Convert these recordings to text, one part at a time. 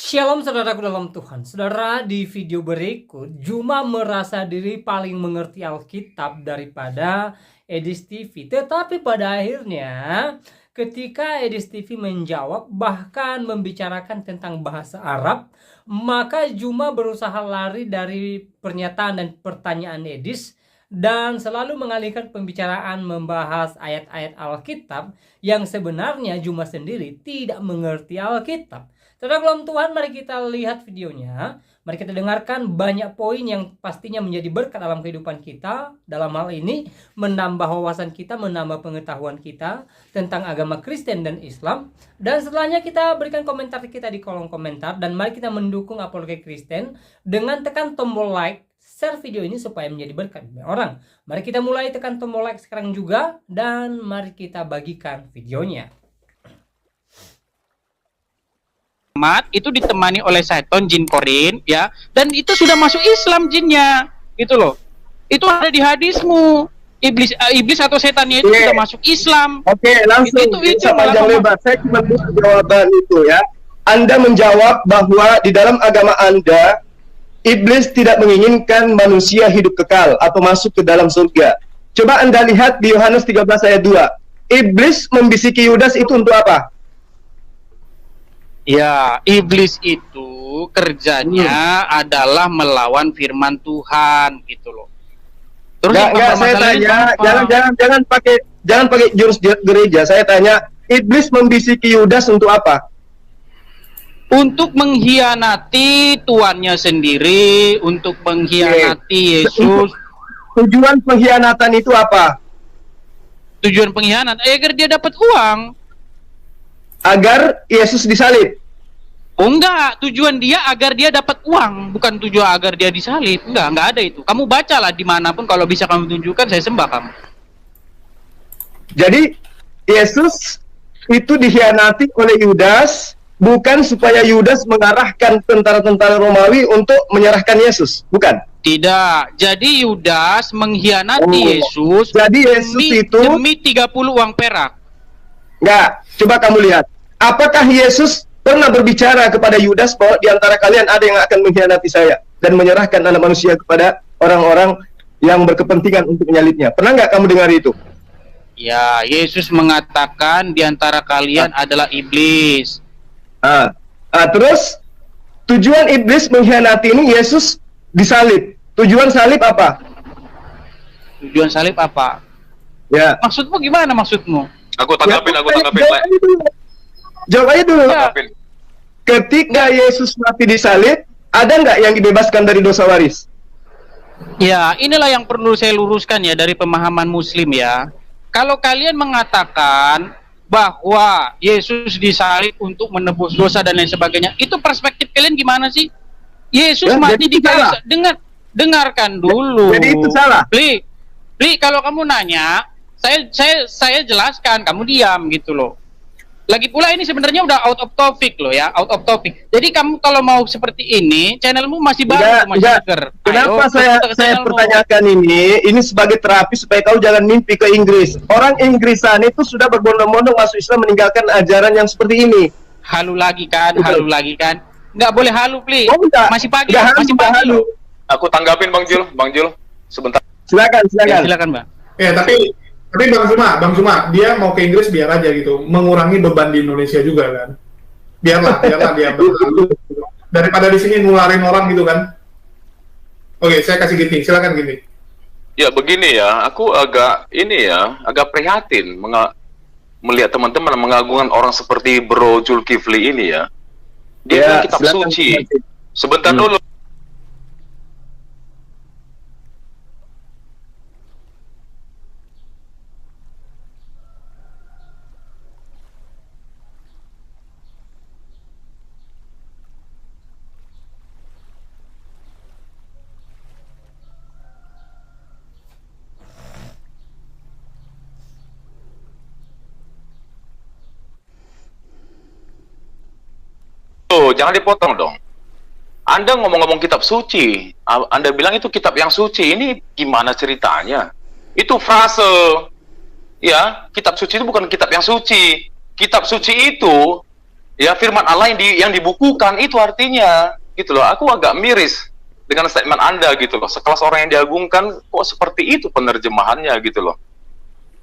Shalom saudaraku dalam Tuhan. Saudara, di video berikut Juma merasa diri paling mengerti Alkitab daripada Edis TV. Tetapi pada akhirnya ketika Edis TV menjawab bahkan membicarakan tentang bahasa Arab, maka Juma berusaha lari dari pernyataan dan pertanyaan Edis dan selalu mengalihkan pembicaraan membahas ayat-ayat Alkitab yang sebenarnya Juma sendiri tidak mengerti Alkitab. Saudara dalam Tuhan, mari kita lihat videonya. Mari kita dengarkan banyak poin yang pastinya menjadi berkat dalam kehidupan kita. Dalam hal ini, menambah wawasan kita, menambah pengetahuan kita tentang agama Kristen dan Islam. Dan setelahnya kita berikan komentar kita di kolom komentar. Dan mari kita mendukung Apologet Kristen dengan tekan tombol like, share video ini supaya menjadi berkat bagi orang. Mari kita mulai tekan tombol like sekarang juga. Dan mari kita bagikan videonya. Itu ditemani oleh setan jin korin ya, dan itu sudah masuk Islam jinnya gitu loh. Itu ada di hadismu, iblis atau setannya itu sudah masuk Islam. Oke, langsung itu panjang lebar. Saya cuma jawaban itu ya. Anda menjawab bahwa di dalam agama Anda iblis tidak menginginkan manusia hidup kekal atau masuk ke dalam surga. Coba Anda lihat di Yohanes 13 ayat 2. Iblis membisiki Yudas itu untuk apa? Ya, iblis itu kerjanya adalah melawan firman Tuhan gitu loh. Terus Enggak, saya tanya, jangan pakai jurus gereja. Saya tanya, iblis membisiki Yudas untuk apa? Untuk mengkhianati tuannya sendiri, untuk mengkhianati Yesus. Tujuan pengkhianatan itu apa? Tujuan pengkhianat agar dia dapat uang. Agar Yesus disalib. Oh enggak, tujuan dia agar dia dapat uang, bukan tujuan agar dia disalib. Enggak ada itu. Kamu bacalah dimanapun, kalau bisa kamu tunjukkan, saya sembah kamu. Jadi Yesus itu dikhianati oleh Yudas, bukan supaya Yudas mengarahkan tentara-tentara Romawi untuk menyerahkan Yesus, bukan? Tidak. Jadi Yudas mengkhianati Yesus. Jadi Yesus demi 30 uang perak. Enggak, coba kamu lihat. Apakah Yesus pernah berbicara kepada Yudas bahwa di antara kalian ada yang akan mengkhianati saya dan menyerahkan anak manusia kepada orang-orang yang berkepentingan untuk menyalibnya? Pernah nggak kamu dengar itu? Ya, Yesus mengatakan di antara kalian adalah iblis. Terus tujuan iblis mengkhianati ini Yesus disalib. Tujuan salib apa? Tujuan salib apa? Ya. Maksudmu gimana maksudmu? Aku tanggapin. Jawab aja dulu. Ya. Ketika Yesus mati disalib, ada nggak yang dibebaskan dari dosa waris? Ya, inilah yang perlu saya luruskan ya dari pemahaman Muslim ya. Kalau kalian mengatakan bahwa Yesus disalib untuk menebus dosa dan lain sebagainya, itu perspektif kalian gimana sih? Yesus mati di kayu. Dengarkan dulu. Jadi itu salah. Li, kalau kamu nanya, saya jelaskan, kamu diam gitu loh. Lagi pula ini sebenarnya udah out of topic loh ya, out of topic. Jadi kamu kalau mau seperti ini, channelmu masih baru, masih seger. Kenapa saya pertanyakan ini sebagai terapi supaya kau jangan mimpi ke Inggris. Orang Inggrisan itu sudah berbondong-bondong masuk Islam meninggalkan ajaran yang seperti ini. Halu lagi kan. Nggak boleh halu, Pli. Oh, masih pagi halu. Aku tanggapin Bang Jul, sebentar. Silakan. Ya, silakan, Bang. Ya, tapi Bang Juma, dia mau ke Inggris biar aja gitu, mengurangi beban di Indonesia juga kan. Biarlah dia berlalu. Daripada di sini nularin orang gitu kan. Oke, saya kasih Giti, silakan Giti. Ya begini ya, aku agak prihatin melihat teman-teman mengagungkan orang seperti Bro Zulkifli ini ya. Dia kitab suci. Sebentar dulu. Jangan dipotong dong. Anda ngomong-ngomong kitab suci, Anda bilang itu kitab yang suci. Ini gimana ceritanya? Itu frase. Ya, kitab suci itu bukan kitab yang suci. Kitab suci itu Ya firman Allah yang dibukukan itu artinya gitu loh. Aku agak miris dengan statement Anda gitu loh. Sekelas orang yang diagungkan kok seperti itu penerjemahannya gitu loh.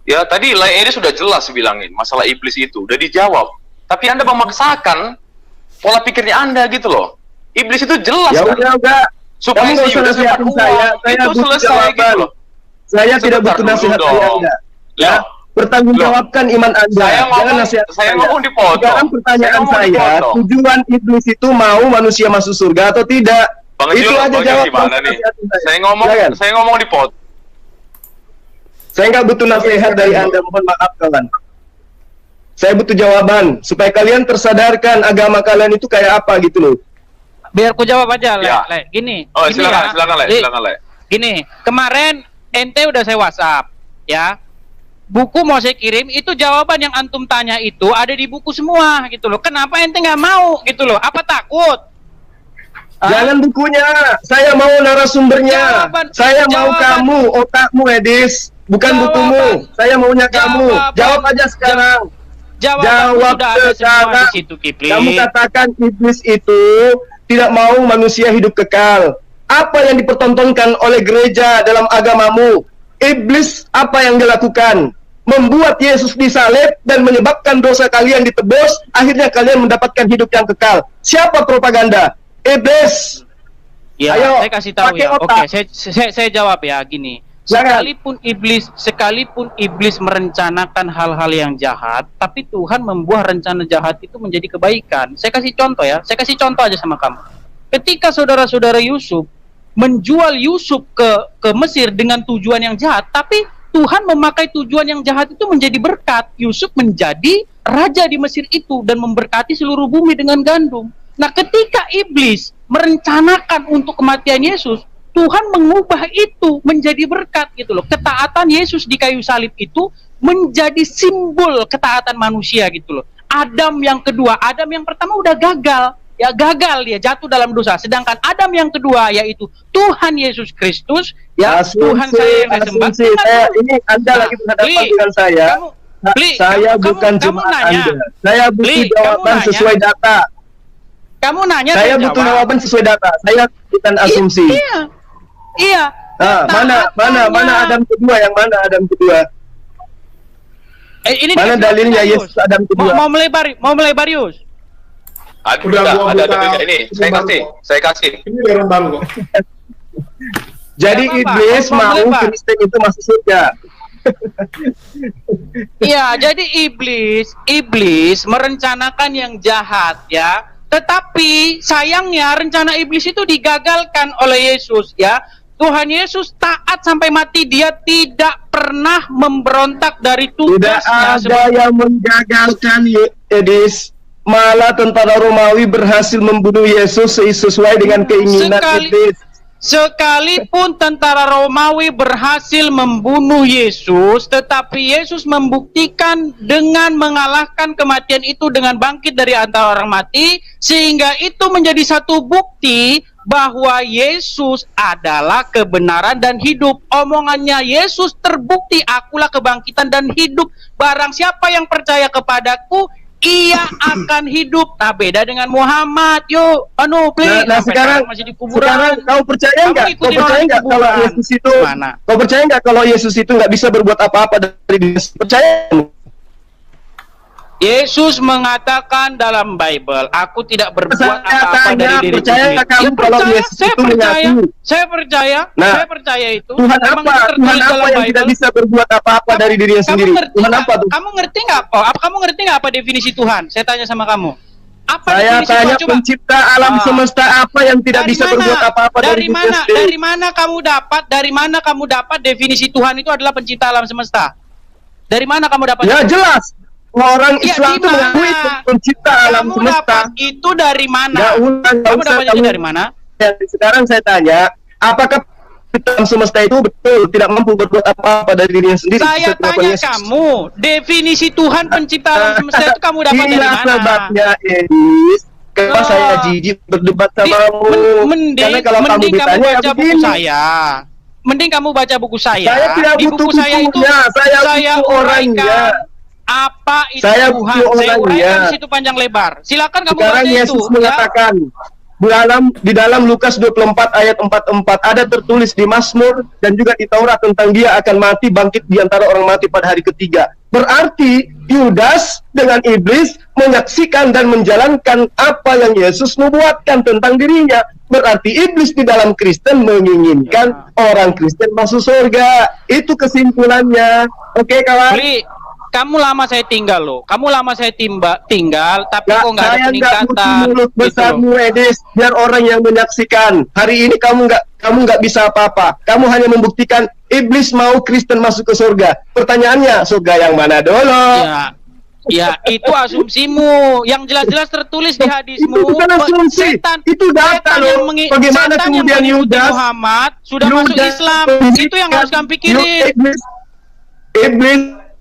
Ya tadi ini sudah jelas bilangin masalah iblis itu udah dijawab. Tapi Anda memaksakan pola pikirnya Anda gitu loh. Iblis itu jelas Ya kan. udah. Supaya Kamu nggak usah nasihatin saya itu butuh selesai jawaban. gitu loh. Saya tidak Sebentar butuh dulu nasihat dong. dari Anda. Ya, bertanggungjawabkan iman Anda. Jangan nasihat Saya ngomong dipotong. Sekarang pertanyaan saya, tujuan iblis itu mau manusia masuk surga atau tidak? Bang Itu Jul, aja Bang Jul jawab. gimana nih? Silakan. Saya ngomong dipotong. Saya nggak butuh nasihat dari Anda, mohon maaf kawan. Saya butuh jawaban supaya kalian tersadarkan agama kalian itu kayak apa gitu loh. Biar ku jawab aja, Le. Ya. Le. Gini. Oh, gini silakan Le. Gini, kemarin ente udah saya WhatsApp, ya. Buku mau saya kirim, itu jawaban yang antum tanya itu ada di buku semua gitu loh. Kenapa ente nggak mau gitu loh? Apa takut? Jangan bukunya, saya mau narasumbernya. Saya mau kamu, otakmu Edis, bukan bukumu. Saya maunya kamu. Jawab aja sekarang. Jawab sudah ada semua di situ, Kipli. Kamu katakan iblis itu tidak mau manusia hidup kekal. Apa yang dipertontonkan oleh gereja dalam agamamu? Iblis apa yang dilakukan? Membuat Yesus disalib dan menyebabkan dosa kalian ditebus, akhirnya kalian mendapatkan hidup yang kekal. Siapa propaganda? Iblis. Ya, Ayo, saya kasih tahu pakai ya. otak. Oke, saya jawab ya gini. Jangan. Sekalipun iblis merencanakan hal-hal yang jahat, tapi Tuhan membuat rencana jahat itu menjadi kebaikan. Saya kasih contoh ya. Saya kasih contoh aja sama kamu. Ketika saudara-saudara Yusuf menjual Yusuf ke Mesir dengan tujuan yang jahat, tapi Tuhan memakai tujuan yang jahat itu menjadi berkat. Yusuf menjadi raja di Mesir itu dan memberkati seluruh bumi dengan gandum. Nah, ketika iblis merencanakan untuk kematian Yesus, Tuhan mengubah itu menjadi berkat gitu loh. Ketaatan Yesus di kayu salib itu menjadi simbol ketaatan manusia gitu loh. Adam yang kedua, Adam yang pertama udah gagal. Ya gagal dia, jatuh dalam dosa. Sedangkan Adam yang kedua yaitu Tuhan Yesus Kristus, ya Tuhan saya yang saya sembah. Ini Anda lagi berhadapan dengan saya. Saya bukan jemaat Anda. Saya butuh jawaban sesuai data. Kamu nanya, saya butuh jawaban sesuai data. Saya bukan asumsi. Iya. Mana Adam kedua? Yang mana Adam kedua? Ini mana dalilnya Yesus Adam kedua? Mau melebar Yus? Ada ini. Saya kasih. Ini orang baru kok. Jadi iblis mau Kristen itu masuk surga. Iya, jadi iblis merencanakan yang jahat ya. Tetapi sayangnya rencana iblis itu digagalkan oleh Yesus ya. Tuhan Yesus taat sampai mati, dia tidak pernah memberontak dari tugasnya. Tidak ada yang menggagalkan Edis. Malah tentara Romawi berhasil membunuh Yesus sesuai dengan keinginan iblis. Sekalipun tentara Romawi berhasil membunuh Yesus, tetapi Yesus membuktikan dengan mengalahkan kematian itu dengan bangkit dari antara orang mati, sehingga itu menjadi satu bukti bahwa Yesus adalah kebenaran dan hidup. Omongannya Yesus terbukti, akulah kebangkitan dan hidup. Barang siapa yang percaya kepadaku, ia akan hidup. Nah, beda dengan Muhammad. Yuk, sekarang masih di kuburan. Sekarang kau percaya nggak? Kau percaya nggak kalau Yesus itu? Kau percaya nggak kalau Yesus itu nggak bisa berbuat apa-apa dari diri? Percaya? Yesus mengatakan dalam Bible, aku tidak berbuat apa-apa dari diri sendiri. Saya percaya itu. Tuhan apa yang tidak bisa berbuat apa-apa dari dirinya sendiri? Tuhan apa tuh? Kamu ngerti nggak? Kamu ngerti nggak apa definisi Tuhan? Saya tanya sama kamu. Saya tanya pencipta alam semesta apa yang tidak bisa berbuat apa-apa dari dirinya sendiri? Dari mana kamu dapat definisi Tuhan itu adalah pencipta alam semesta? Dari mana kamu dapat? Ya jelas. Orang Islam itu mengakui pencipta alam semesta. Itu dari mana? Kamu dapatnya dari mana? Sekarang saya tanya, apakah alam semesta itu betul tidak mampu berbuat apa-apa dari dirinya sendiri? Saya tanya kamu, definisi Tuhan pencipta alam semesta itu kamu dapat dari mana? Sebabnya Edis, kenapa saya jijik berdebat samamu? Mending kamu baca buku saya. Mending kamu baca buku saya. Saya tidak di butuh buku saya itu saya butuh orangnya. Apa itu Saya Tuhan? butuh Saya uraikan orangnya. di situ panjang lebar. Silakan kamu Sekarang baca Yesus itu. mengatakan di dalam Lukas 24 ayat 44 ada tertulis di Mazmur dan juga di Taurat tentang dia akan mati bangkit di antara orang mati pada hari ketiga. Berarti Yudas dengan iblis menyaksikan dan menjalankan apa yang Yesus nubuatkan tentang dirinya. Berarti iblis di dalam Kristen menginginkan orang Kristen masuk surga. Itu kesimpulannya. Oke, kawan? Beli, kamu lama saya tinggal loh. Kamu lama saya tinggal, tapi kok nggak ada saya nggak butuh peningkatan. mulut Gitu besarmu, loh. Edis, biar orang yang menyaksikan. Hari ini kamu nggak bisa apa-apa. Kamu hanya membuktikan iblis mau Kristen masuk ke surga. Pertanyaannya, surga yang mana dulu? Ya, itu asumsimu. Yang jelas-jelas tertulis di hadismu. Itu bukan asumsi, itu data loh. Bagaimana setan yang kemudian mengikuti Yudas Muhammad sudah masuk Islam. Itu yang harus kamu pikirin. Iblis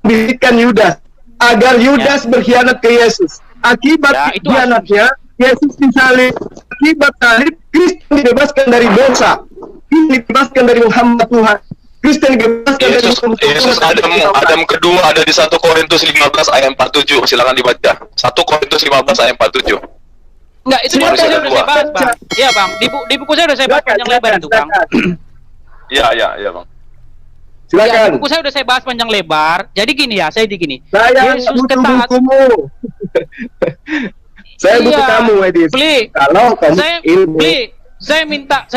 membisikkan Yudas agar Yudas berkhianat ke Yesus. Akibat Ya, itu khianatnya Yesus disalib. Akibat salib Kristen dibebaskan dari dosa. Kristen dibebaskan dari Muhammad Tuhan. Kristen dibebaskan dari Yesus Adam kedua ada di 1 Korintus 15 ayat 47. Silakan dibaca. 1 Korintus 15 ayat 47. Enggak, itu di buku saya udah saya bahas, Bang. Iya, Bang. Di buku saya udah saya bahas panjang lebar itu, Bang. Iya, Bang. Ya, Silakan. di buku saya udah saya bahas panjang lebar. Jadi gini ya, saya di gini. Saya Yesus butuh ketaat. bukumu. Saya butuh kamu, Edis. Beli. Kalau kamu ilmu. Saya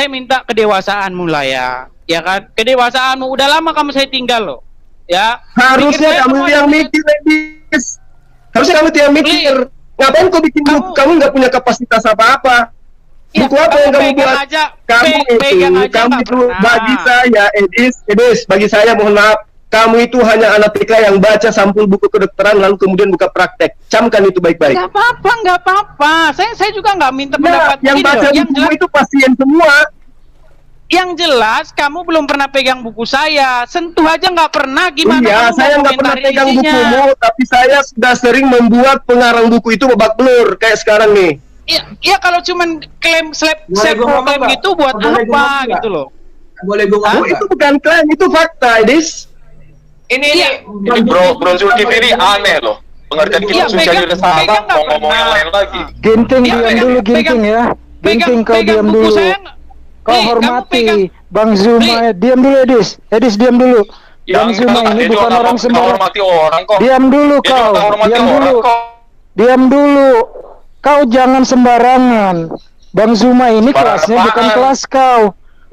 minta kedewasaanmu lah ya. Ya kan? Kedewasaanmu udah lama kamu saya tinggal loh. Ya. Harusnya kamu yang mikir, Edis. Harusnya kamu yang mikir. Ngapain kau bikin buku? Kamu nggak punya kapasitas apa-apa. Ya, Buku apa yang kamu buat? aja, Kamu itu bagi saya, Edis, bagi saya mohon maaf, kamu itu hanya anak TK yang baca sampul buku kedokteran lalu kemudian buka praktek. Camkan itu baik-baik. Nggak apa-apa. Saya juga nggak minta pendapat yang begini baca loh. Yang buku jelas, itu pasien semua. yang jelas kamu belum pernah pegang buku saya. Sentuh aja nggak pernah. Gimana Iya, kamu saya mau nggak pernah komentari pegang isinya? bukumu, tapi saya sudah sering membuat pengarang buku itu babak belur kayak sekarang nih. Ya kalau cuman klaim self Boleh gua ngomong proclaim nggak? gitu buat Boleh gua ngomong apa nggak? gitu loh. Boleh gue ngomong Itu bukan klaim, itu fakta, Edis. Ini Bro Zulkifli ini aneh loh. Pengertian Iya, kitab suci aja pegang- udah salah, pegang nggak mau ngomong yang pernah. lain lagi. Ginting Iya, diam dulu Ginting ya. Ginting kau diam buku dulu. saya, Kau kamu hormati pegang. Bang Zuma. Diam dulu Edis. Edis diam dulu. Bang Yang Zuma ini bukan orang sembarang. hormati orang kok. Diam dulu Dia kau. juga hormati Diam orang dulu. kok. Diam dulu. Kau jangan sembarangan. Bang Zuma ini Sembarang kelasnya apaan? bukan kelas kau.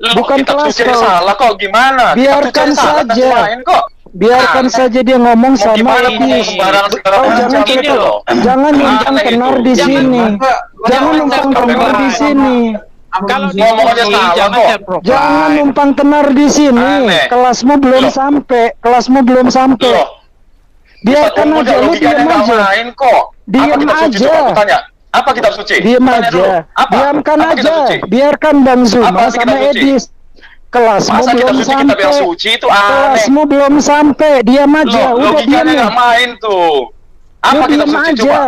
Loh, Bukan kitab kelas suci kau. salah kok gimana? Kitab Biarkan suci salah, saja. kan lain kok. Biarkan Aneh. saja dia ngomong Mau sama gimana ngomong Edis. sembarang segala Kau macam jangan ini kita- loh. Jangan numpang Aneh tenar itu. di Jangan- sini. Jangan numpang tenar di sini. Kalau di Ngomong aja sini salah jangan kok. self-proclaim. Jangan numpang tenar di sini. Aneh. Kelasmu belum Loh. sampai. Kelasmu belum sampai. Loh, Biarkan Ustaz, aja, lu logikanya diam nggak aja. main kok. Diam Apa kitab suci? aja. Coba aku tanya. Apa kitab suci? Diam Tanya dulu. aja. Apa? Diamkan Apa kitab aja. suci? Biarkan Bang Zuma Apa kitab sama suci? Edis. Kelasmu Masa kitab belum suci kitab yang sampai. suci itu aneh. Kelasmu belum sampai. Diam aja. Loh, Udah diam logikanya ya. nggak main tuh. Lu Apa kitab diam suci aja. coba?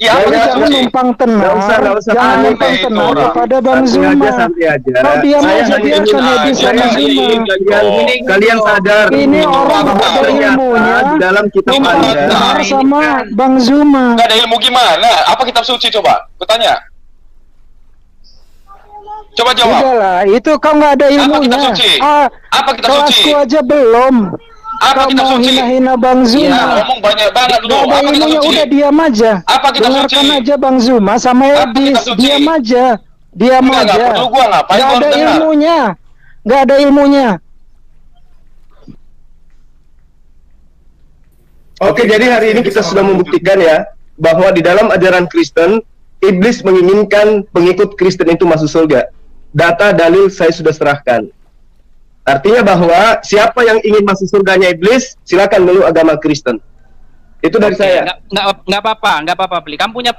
Iya, apa Jadi kitab jangan suci? numpang tenar. Nggak usah. Jangan Aneh numpang itu tenar orang. kepada Bang Zuma. Santai aja. Kau diam Saya aja, hanya biarkan ingin Edis saya sama hanya ingin Zuma. kalian sadar. Ini orang bahwa ada ternyata ilmunya. di dalam kitab Numpang Anda. tenar sama Bang Zuma. Nggak ada ilmu gimana? Apa kitab suci coba? Kutanya. Coba jawab. Udahlah, itu kau nggak ada ilmunya. kitab suci? Apa kitab suci? Kelasku aja belum. Apa Kau kitab mau suci? hina-hina Bang Zuma. Iya, ngomong banyak banget lu. Gak ada Apa kitab ilmunya, suci? udah diam aja. Apa kitab Dengarkan suci? aja Bang Zuma sama Apa Edis. kitab suci? Diam aja. Diam Enggak, aja. nggak perlu gua, ngapain Nggak gua ada harus dengar? ilmunya. Gak ada ilmunya. Oke, jadi hari ini kita sudah membuktikan ya bahwa di dalam ajaran Kristen iblis menginginkan pengikut Kristen itu masuk surga. Data dalil saya sudah serahkan. Artinya bahwa siapa yang ingin masuk surganya iblis, silakan meluk agama Kristen. Itu dari Oke, saya. nggak apa-apa beli. Kamu punya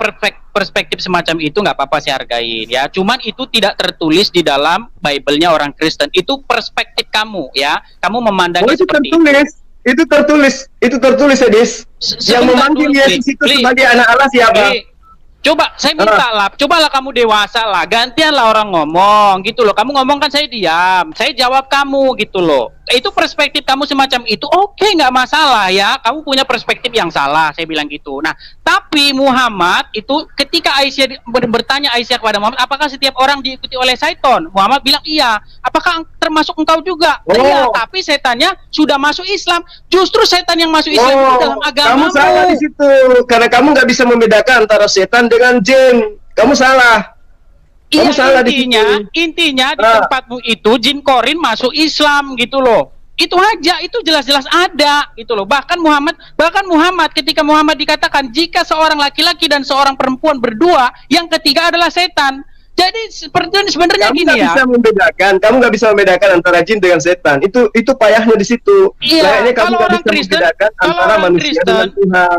perspektif semacam itu nggak apa-apa saya hargain ya. Cuman itu tidak tertulis di dalam Bible-nya orang Kristen. Itu perspektif kamu ya. Kamu memandangnya itu seperti tertulis. Itu tertulis, Edis. Yang memanggil Yesus itu sebagai anak Allah siapa? Coba saya minta lah, cobalah kamu dewasa lah, gantian lah orang ngomong gitu loh. Kamu ngomong kan saya diam, saya jawab kamu gitu loh. itu perspektif kamu semacam itu, oke, nggak masalah ya, kamu punya perspektif yang salah, saya bilang gitu. Nah, tapi Muhammad itu ketika Aisyah bertanya Aisyah kepada Muhammad, apakah setiap orang diikuti oleh syaitan? Muhammad bilang iya. Apakah termasuk engkau juga? Iya, tapi setannya sudah masuk Islam. Justru setan yang masuk Islam itu dalam agama. Kamu salah di situ, karena kamu nggak bisa membedakan antara setan dengan jin. Kamu salah. Iya, intinya di tempatmu itu jin korin masuk Islam gitu loh. Itu aja, itu jelas-jelas ada gitu loh. Bahkan Muhammad ketika Muhammad dikatakan jika seorang laki-laki dan seorang perempuan berdua, yang ketiga adalah setan. Jadi sebenarnya gini ya. Kamu nggak bisa membedakan antara jin dengan setan. Itu payahnya di situ. Iya, kamu nggak bisa membedakan antara manusia dengan Tuhan.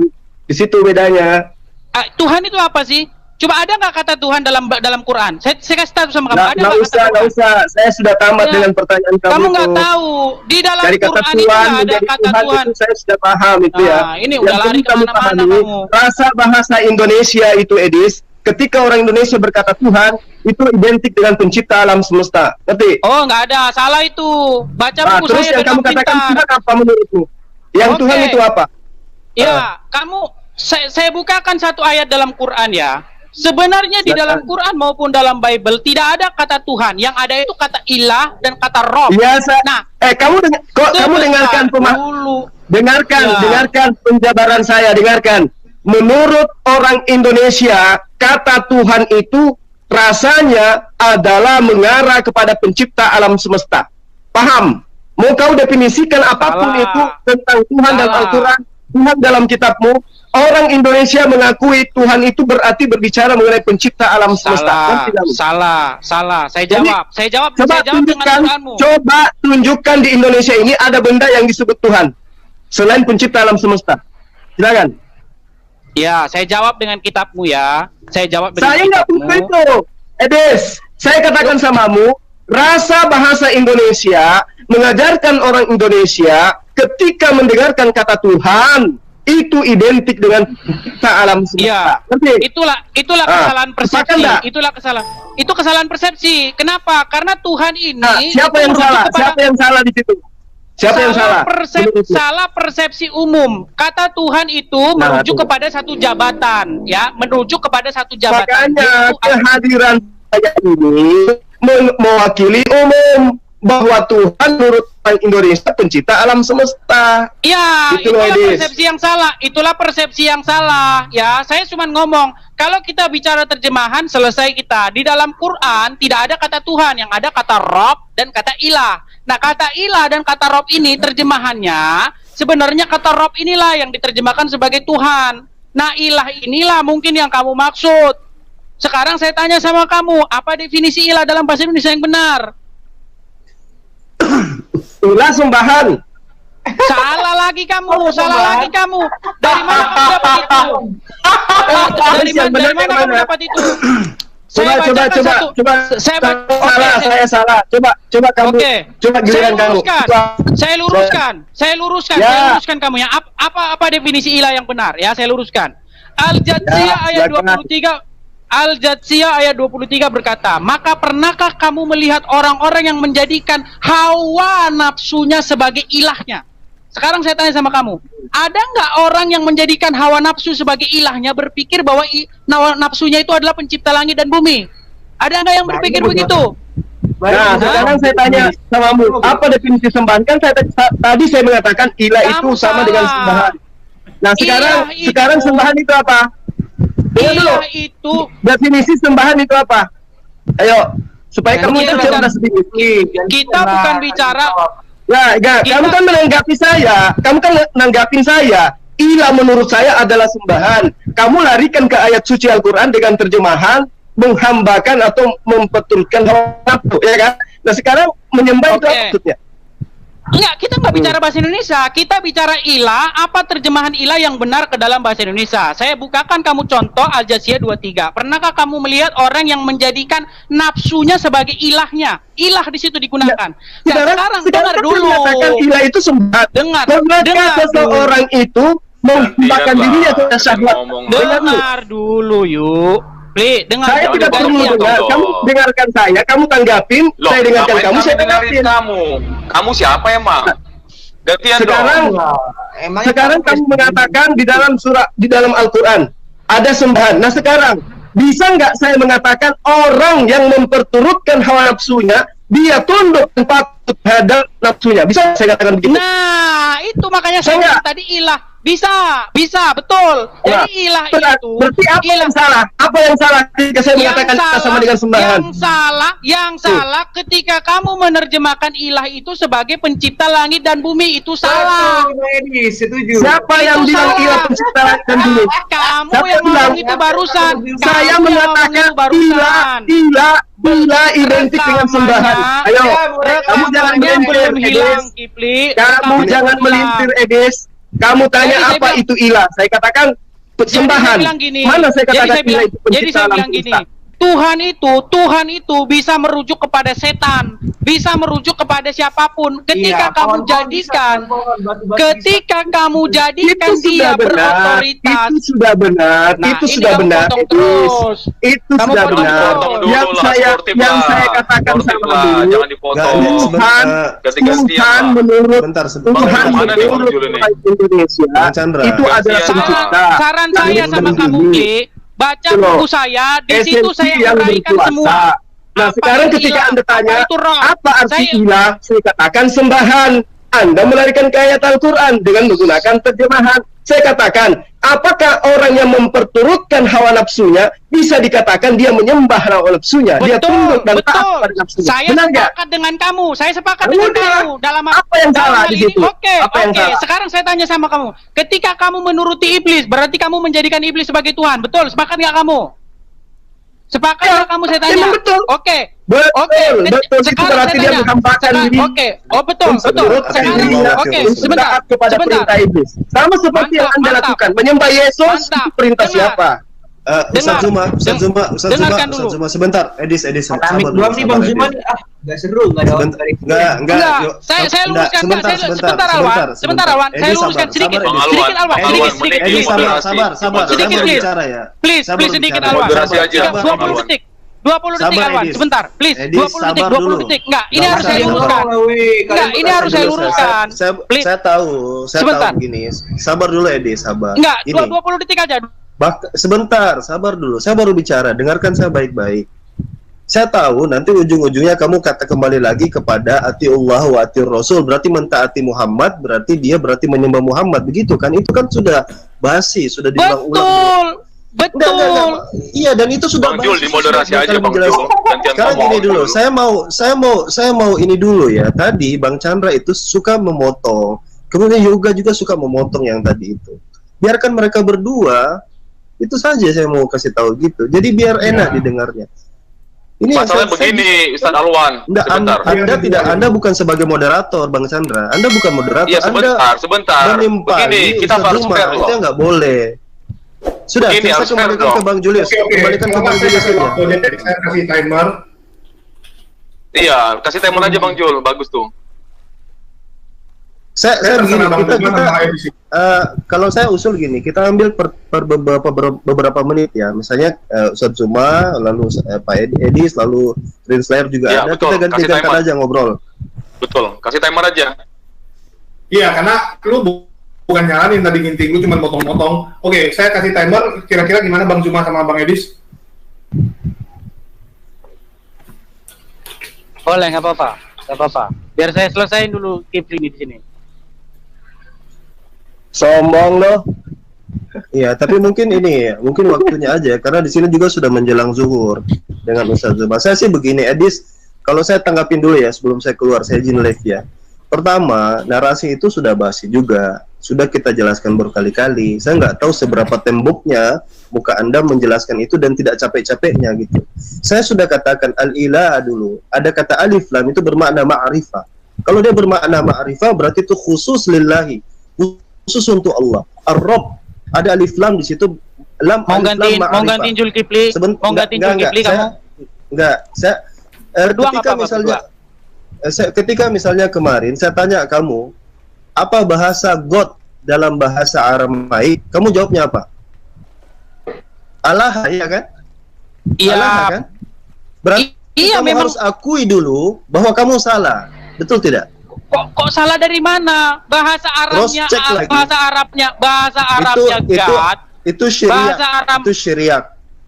Di situ bedanya. Tuhan itu apa sih? Coba ada nggak kata Tuhan dalam Quran? Saya kasih tahu sama kamu. Ada nggak usah. Saya sudah tamat dengan pertanyaan kamu. Kamu nggak tahu di dalam dari Quran kata itu Tuhan ada kata Tuhan. Itu saya sudah paham itu ya. Ini udah lari kemana-mana kamu. Rasa bahasa Indonesia itu, Edis, ketika orang Indonesia berkata Tuhan, itu identik dengan pencipta alam semesta. Ngerti? Oh, nggak ada, salah itu. Baca buku terus saya yang kamu katakan Tuhan apa menurutmu? Yang Tuhan itu apa? Ya, kamu saya bukakan satu ayat dalam Quran ya. Sebenarnya di dalam Quran maupun dalam Bible tidak ada kata Tuhan, yang ada itu kata ilah dan kata Rob. Iya, kamu dengarkan penjabaran saya, dengarkan. Menurut orang Indonesia, kata Tuhan itu rasanya adalah mengarah kepada pencipta alam semesta. Paham? Mau kau definisikan apapun itu tentang Tuhan dalam Al-Quran, Tuhan dalam kitabmu, orang Indonesia mengakui Tuhan itu berarti berbicara mengenai pencipta alam semesta. Salah. Saya jawab dengan Quranmu. Coba tunjukkan di Indonesia ini ada benda yang disebut Tuhan selain pencipta alam semesta. Silakan. Ya, saya jawab dengan kitabmu ya. Saya nggak butuh itu. Edes, saya katakan samamu, rasa bahasa Indonesia mengajarkan orang Indonesia ketika mendengarkan kata Tuhan itu identik dengan pencipta alam semesta. Iya. Itulah kesalahan persepsi. Itu kesalahan persepsi. Kenapa? Karena Tuhan ini siapa yang salah? Siapa yang salah di situ? Siapa yang salah? Salah persepsi umum. Kata Tuhan itu merujuk kepada satu jabatan, ya, merujuk kepada satu jabatan. Makanya kehadiran saya ini mewakili umum bahwa Tuhan menurut orang Indonesia pencipta alam semesta. Ya, itulah persepsi yang salah. Ya, saya cuma ngomong, kalau kita bicara terjemahan selesai kita. Di dalam Quran tidak ada kata Tuhan, yang ada kata Rob dan kata ilah. Nah, kata ilah dan kata Rob ini terjemahannya sebenarnya kata Rob inilah yang diterjemahkan sebagai Tuhan. Nah, ilah inilah mungkin yang kamu maksud. Sekarang saya tanya sama kamu, apa definisi ilah dalam bahasa Indonesia yang benar? Ilah sembahan. Salah lagi kamu. Dari mana kamu dapat itu? Dari mana kamu dapat itu? Saya salah. Coba kamu. Coba giliran kamu. Saya luruskan kamu ya. Apa definisi ilah yang benar? Ya, saya luruskan. Al-Jatsiyah ayat 23. Al-Jatsiyah ayat 23 berkata, maka pernahkah kamu melihat orang-orang yang menjadikan hawa nafsunya sebagai ilahnya? Sekarang saya tanya sama kamu, ada nggak orang yang menjadikan hawa nafsu sebagai ilahnya, berpikir bahwa nafsunya itu adalah pencipta langit dan bumi? Ada nggak yang berpikir begitu? Nah, sekarang saya tanya samamu, apa definisi sembahan? Kan tadi saya mengatakan ilah itu sama dengan sembahan. Nah, sekarang sembahan itu apa? Ilah itu definisi sembahan itu apa? Ayo, supaya kamu itu cerdas sedikit. Kita bukan bicara. Kamu kan menanggapi saya. Kamu kan nanggapin saya. Ilah menurut saya adalah sembahan. Kamu larikan ke ayat suci Al-Quran dengan terjemahan menghambakan atau membetulkan hawa nafsu, ya kan? Nah, sekarang menyembah itu apa maksudnya? Enggak, kita nggak bicara bahasa Indonesia. Kita bicara ilah, apa terjemahan ilah yang benar ke dalam bahasa Indonesia. Saya bukakan kamu contoh Al-Jatsiyah 23. Pernahkah kamu melihat orang yang menjadikan nafsunya sebagai ilahnya? Ilah di situ digunakan. Sekarang dengar dulu. Ilah itu sembahan. Dengar seseorang itu menghambakan dirinya ke syahwat. Dengar dulu yuk. Pli, dengar. Saya tidak perlu dengar. Kamu dengarkan saya, kamu tanggapin, saya dengarkan kamu, saya tanggapin. Kamu siapa emang? Gantian Sekarang kamu mengatakan di dalam Al-Quran ada sembahan. Nah sekarang bisa nggak saya mengatakan orang yang memperturutkan hawa nafsunya dia tunduk dan patuh terhadap nafsunya? Bisa saya katakan begitu? Nah, itu makanya saya bilang tadi ilah. Bisa, betul. Jadi ilah itu berarti apa yang salah? Apa yang salah ketika saya mengatakan kita sama dengan sembahan? Yang salah ketika kamu menerjemahkan ilah itu sebagai pencipta langit dan bumi, itu salah. Setuju. Siapa yang bilang ilah pencipta langit dan bumi? Kamu yang ngomong itu barusan. Saya mengatakan ilah identik dengan sembahan. Ayo, kamu jangan melintir, Edis. Kamu jangan melintir, Edis. Kamu tanya apa itu ilah? Saya katakan sembahan. Mana saya katakan ilah itu pencipta alam semesta? Tuhan itu bisa merujuk kepada setan, bisa merujuk kepada siapapun. Ketika kamu jadikan dia berotoritas, itu sudah benar. Itu sudah benar. Itu sudah benar. Yang saya katakan sama dulu, Tuhan menurut Indonesia itu adalah pencipta. Saran saya sama kamu, baca buku saya, di situ saya uraikan semua. Nah, sekarang ketika Anda tanya, apa arti ilah? Saya katakan sembahan. Anda melarikan ke ayat Al-Quran dengan menggunakan terjemahan. Saya katakan, apakah orang yang memperturutkan hawa nafsunya bisa dikatakan dia menyembah hawa nafsunya? Dia tunduk dan taat pada nafsunya. Saya sepakat dengan kamu. Dalam apa yang salah di situ? Oke. Sekarang saya tanya sama kamu. Ketika kamu menuruti iblis, berarti kamu menjadikan iblis sebagai Tuhan. Betul? Sepakat nggak kamu? Sepakat nggak kamu, saya tanya? Betul. Oke. Betul. Itu berarti dia menghambakan diri. Betul. Sebentar. Kepada perintah iblis. Sama seperti yang Anda lakukan. Menyembah Yesus itu perintah siapa? Ustaz Zuma, sebentar. Edis, sabar dulu. Bang Zuma nih, nggak seru, nggak ada Enggak. Saya luruskan, sebentar Alwan. Saya luruskan sedikit Alwan. Edis, sabar. Sedikit, please, sedikit Alwan. 20 detik. 20 detik Alwan, sebentar, please. 20 detik. Enggak, ini harus saya luruskan. Saya tahu begini. Sabar dulu, Edis, sabar. Enggak, 20 detik aja. Sebentar, sabar dulu. Saya baru bicara, dengarkan saya baik-baik. Saya tahu nanti ujung-ujungnya kamu kata kembali lagi kepada atiullah wa atiur rasul, berarti mentaati Muhammad, berarti menyembah Muhammad, begitu kan? Itu kan sudah basi, sudah diulang-ulang. Betul. Iya, dan itu sudah Bang Jul dimoderasi aja Bang Jul. Sekarang gini dulu, saya mau ini dulu ya. Tadi Bang Chandra itu suka memotong, kemudian Yoga juga suka memotong yang tadi itu. Biarkan mereka berdua. Itu saja saya mau kasih tahu gitu. Jadi biar enak didengarnya. Ini masalahnya begini, Ustaz Alwan. Anda bukan sebagai moderator, Bang Chandra. Anda bukan moderator. Iya, sebentar. Begini, kita harus fair loh. Itu nggak boleh. Sudah, saya kembalikan ke Bang Julius. Kembalikan ke Bang Julius saja. Saya kasih timer. Iya, kasih timer aja Bang Jul, bagus tuh. Saya begini, kalau saya usul gini, kita ambil beberapa menit ya, misalnya Ustaz Zuma, lalu Pak Edis, lalu Translator juga ya, ada, betul. Kita ganti-gantikan aja ngobrol. Betul, kasih timer aja. Iya, karena lu bukan nyalanin tadi nginting, lu cuma potong-potong. Oke, saya kasih timer, kira-kira gimana Bang Zuma sama Bang Edis? Boleh, nggak apa-apa. Biar saya selesaiin dulu Kipling di sini. Sombong loh. Iya, tapi mungkin waktunya aja, karena di sini juga sudah menjelang zuhur dengan Ustaz Zuma. Saya sih begini, Edis, kalau saya tanggapin dulu ya sebelum saya keluar, saya izin live ya. Pertama, narasi itu sudah basi juga, sudah kita jelaskan berkali-kali. Saya nggak tahu seberapa temboknya muka Anda menjelaskan itu dan tidak capek-capeknya gitu. Saya sudah katakan al-ilah dulu. Ada kata alif lam itu bermakna ma'rifah. Kalau dia bermakna ma'rifah berarti itu khusus lillahi, khusus untuk Allah. Ar-Rabb, ada alif lam di situ. Lam mau gantiin Zulkifli? Mau gantiin Zulkifli kamu? Enggak, saya ketika misalnya kemarin saya tanya kamu, apa bahasa God dalam bahasa Aramaik? Kamu jawabnya apa? Allah, ya kan? Iya. Salah kan? Berarti Iya, kamu memang. harus akui dulu bahwa kamu salah. Betul tidak? Kok salah dari mana? Bahasa Arabnya, Cross-check lagi. bahasa Arabnya God. Itu syiriak. Bahasa Arab. Itu syiriak.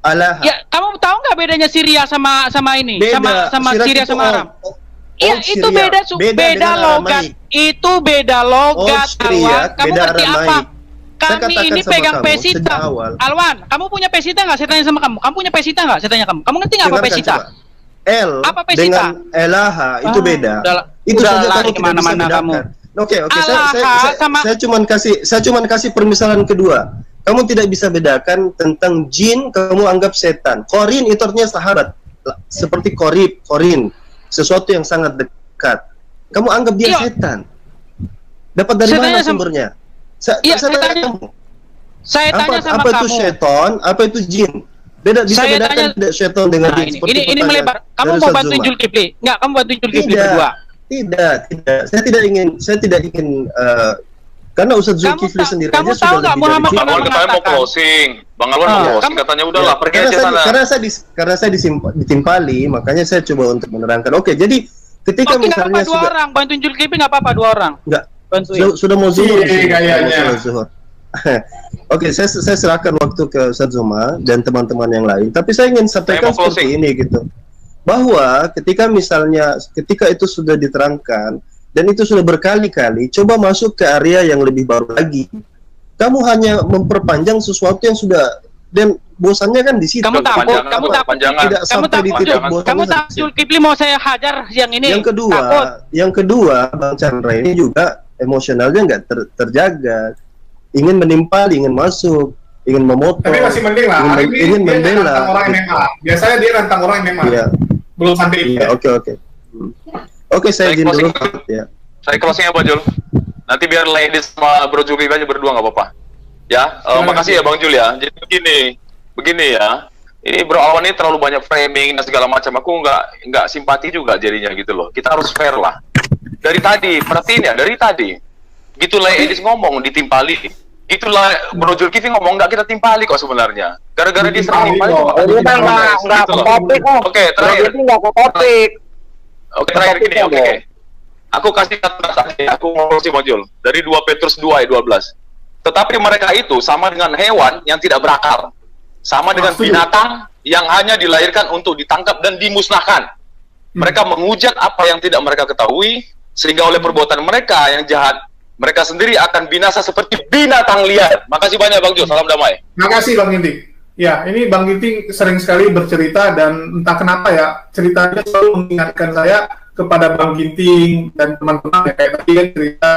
Allah. Ya, kamu tahu nggak bedanya Syria sama ini? Beda. Sama Syria itu sama Arab? old Iya, itu Syriak. beda beda dengan logat. Aramaik. Itu beda logat, Old Syriak, Alwan. Kamu beda ngerti apa? Aramaik. Saya Kami katakan ini sama pegang kamu pesita. sejak awal. Alwan, kamu punya pesita nggak? Saya tanya sama kamu. Kamu punya pesita nggak? Saya tanya kamu. Kamu ngerti nggak apa Dengarkan pesita? coba. L Apa pesita? dengan elaha itu beda. udah Itu saja lari kamu tidak bisa kemana-mana bedakan. kamu. Oke, Alaha saya cuman kasih permisalan kedua. Kamu tidak bisa bedakan tentang jin, kamu anggap setan. Korin itu artinya sahabat, seperti korin, sesuatu yang sangat dekat. Kamu anggap dia setan. Dapat dari mana sumbernya? Saya tanya kamu. Saya tanya sama apa kamu. Itu setan, apa itu jin? Bisa Saya bedakan tanya, tidak setan dengan jin? ini melebar. Kamu mau bantuin Zulkifli? Enggak, kamu bantuin Zulkifli berdua. Tidak. Saya tidak ingin karena Ustadz Zulkifli sendiri kamu aja tahu sudah nggak lebih Muhammad dari Bang Alwan katanya mau closing. Bang Alwan mau closing, katanya udahlah pergi aja sana. Karena saya ditimpali, makanya saya coba untuk menerangkan. Oke, jadi ketika misalnya dua orang bantuin Zulkifli nggak apa-apa, 2 orang. Enggak. Bantuin. Sudah mau zuhur. Kayaknya. Oke, saya serahkan waktu ke Ustadz Zuma dan teman-teman yang lain. Tapi saya ingin sampaikan seperti ini gitu. Bahwa ketika itu sudah diterangkan dan itu sudah berkali-kali, coba masuk ke area yang lebih baru lagi. Kamu hanya memperpanjang sesuatu yang sudah, dan bosannya kan di situ. Kamu takut, tidak sampai di titik bosan. Kamu takut Zulkifli mau saya hajar yang ini. Yang kedua, Bang Chandra ini juga emosionalnya nggak terjaga, ingin menimpali, ingin masuk, ingin memotong. Tapi masih mending lah. Ingin membela. Orang MMA. Biasanya dia nantang orang MMA. Iya. Belum sampai itu. Iya, oke, saya izin dulu. Ya. Saya closing apa, Jul? Nanti biar Ladies sama Bro Zulkifli aja berdua nggak apa-apa. Ya, makasih ya Bang Jul ya. Jadi begini ya. Ini Bro Alwan ini terlalu banyak framing dan segala macam. Aku nggak simpati juga jadinya gitu loh. Kita harus fair lah. Dari tadi, perhatiin ya, dari tadi. Gitulah Edis ngomong, ditimpali. Gitulah Bro Zulkifli ngomong, nggak kita timpali kok sebenarnya. Gara-gara dia sering timpali kok. Ini kan nggak ke topik kok. Oke, terakhir. Nggak ke topik. Oke, terakhir gini, oke. Aku kasih kata aku ngomong si Mojul dari 2 Petrus 2 ayat 12. Tetapi mereka itu sama dengan hewan yang tidak berakal, sama dengan binatang yang hanya dilahirkan untuk ditangkap dan dimusnahkan. Mereka menghujat apa yang tidak mereka ketahui, sehingga oleh perbuatan mereka yang jahat, mereka sendiri akan binasa seperti binatang liar. Makasih banyak Bang Jul, salam damai. Makasih Bang Ginting. Ya, ini Bang Ginting sering sekali bercerita dan entah kenapa ya, ceritanya selalu mengingatkan saya kepada Bang Ginting dan teman-teman ya, kayak tadi kan cerita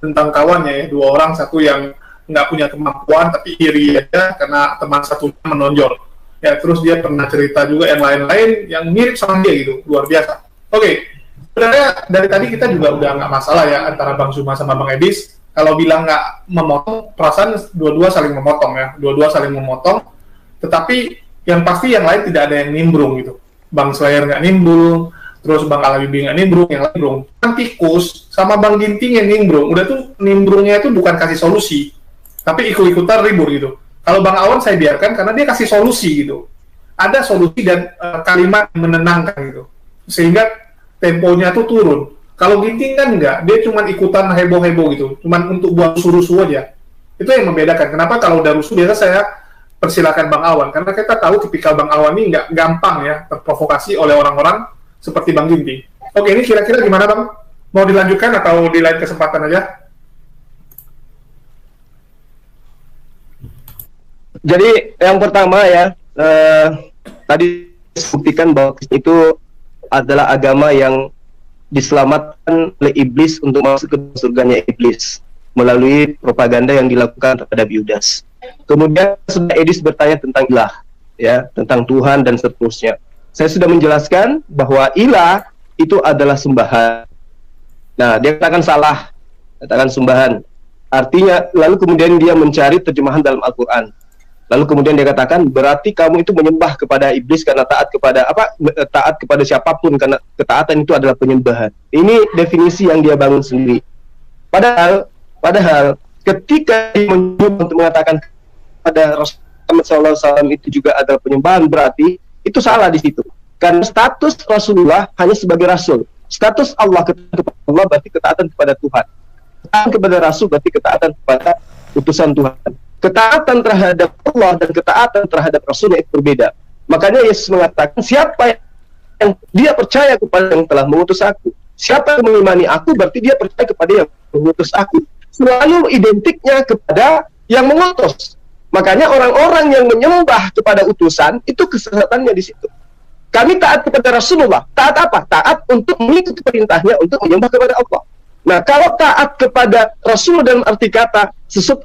tentang kawannya ya, 2 orang, satu yang nggak punya kemampuan tapi iri aja karena teman satunya menonjol ya, terus dia pernah cerita juga yang lain-lain yang mirip sama dia gitu, luar biasa. Oke, sebenarnya dari tadi kita juga udah nggak masalah ya antara Bang Zuma sama Bang Edis, kalau bilang nggak memotong, perasaan dua-dua saling memotong ya, tetapi yang pasti yang lain tidak ada yang nimbrung gitu. Bang Slayer nggak nimbrung, terus Bang Alabibi nggak nimbrung, yang lain nimbrung. Kan Tikus sama Bang Ginting yang nimbrung, udah tuh nimbrungnya itu bukan kasih solusi, tapi ikut-ikutan ribut gitu. Kalau Bang Awan saya biarkan karena dia kasih solusi gitu. Ada solusi dan kalimat menenangkan gitu. Sehingga temponya tuh turun. Kalau Ginting kan enggak, dia cuma ikutan heboh-heboh gitu, cuma untuk buat rusuh aja. Itu yang membedakan. Kenapa kalau udah rusuh biasa saya persilakan Bang Awan, karena kita tahu tipikal Bang Awan ini nggak gampang ya terprovokasi oleh orang-orang seperti Bang Ginting. Oke, ini kira-kira gimana Bang? Mau dilanjutkan atau di lain kesempatan aja? Jadi yang pertama ya, tadi buktikan bahwa itu adalah agama yang diselamatkan oleh iblis untuk masuk ke surganya iblis melalui propaganda yang dilakukan terhadap Yudas. Kemudian sudah Edis bertanya tentang ilah, ya, tentang Tuhan dan seterusnya. Saya sudah menjelaskan bahwa ilah itu adalah sembahan. Nah, dia katakan salah, katakan sembahan. Artinya, lalu kemudian dia mencari terjemahan dalam Al-Quran. Lalu kemudian dia katakan, berarti kamu itu menyembah kepada iblis karena taat kepada apa? Taat kepada siapapun karena ketaatan itu adalah penyembahan. Ini definisi yang dia bangun sendiri. Padahal ketika dia mencoba untuk mengatakan pada Rasulullah SAW itu juga adalah penyembahan, berarti Itu salah di situ. Karena status Rasulullah hanya sebagai Rasul. Status Allah kepada Allah berarti ketaatan kepada Tuhan. Ketaatan kepada Rasul berarti ketaatan kepada utusan Tuhan. Ketaatan terhadap Allah dan ketaatan terhadap Rasulnya itu berbeda. Makanya Yesus mengatakan, siapa yang dia percaya kepada yang telah mengutus aku, siapa yang mengimani aku berarti dia percaya kepada yang mengutus aku. Selalu identiknya kepada yang mengutus. Makanya orang-orang yang menyembah kepada utusan itu kesesatannya di situ. Kami taat kepada Rasulullah. Taat apa? Taat untuk mengikuti perintahnya untuk menyembah kepada Allah. Nah, kalau taat kepada Rasul dalam arti kata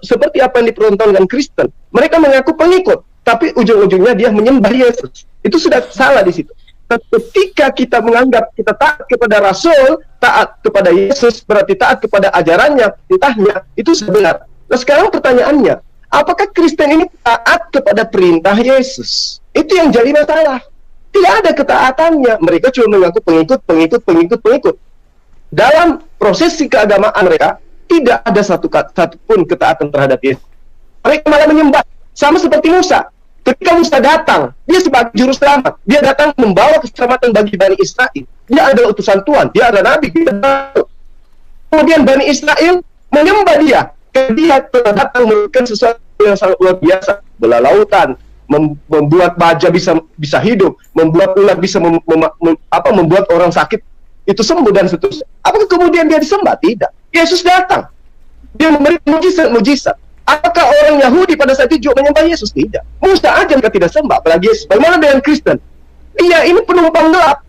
seperti apa yang dipertontonkan Kristen, mereka mengaku pengikut, tapi ujung-ujungnya dia menyembah Yesus. Itu sudah salah di situ. Ketika kita menganggap kita taat kepada Rasul, taat kepada Yesus, berarti taat kepada ajarannya, perintahnya, itu sudah benar. Nah, sekarang pertanyaannya, apakah Kristen ini taat kepada perintah Yesus? Itu yang jadi masalah. Tidak ada ketaatannya. Mereka cuma mengaku pengikut. Dalam prosesi keagamaan mereka, tidak ada satupun ketaatan terhadap Yesus. Mereka malah menyembah. Sama seperti Musa. Ketika Musa datang, dia sebagai juru selamat. Dia datang membawa keselamatan bagi Bani Israel. Dia adalah utusan Tuhan. Dia adalah Nabi. Kemudian Bani Israel menyembah dia. Dia telah datang memberikan sesuatu yang sangat luar biasa. Belah lautan, membuat baja bisa hidup, membuat ular bisa membuat orang sakit itu sembuh dan seterusnya. Apakah kemudian dia disembah? Tidak. Yesus datang, dia memberi mujizat. Apakah orang Yahudi pada saat itu juga menyembah Yesus? Tidak. Musa aja mereka tidak sembah, apalagi Yesus. Bagaimana dengan Kristen? Dia ini penumpang gelap,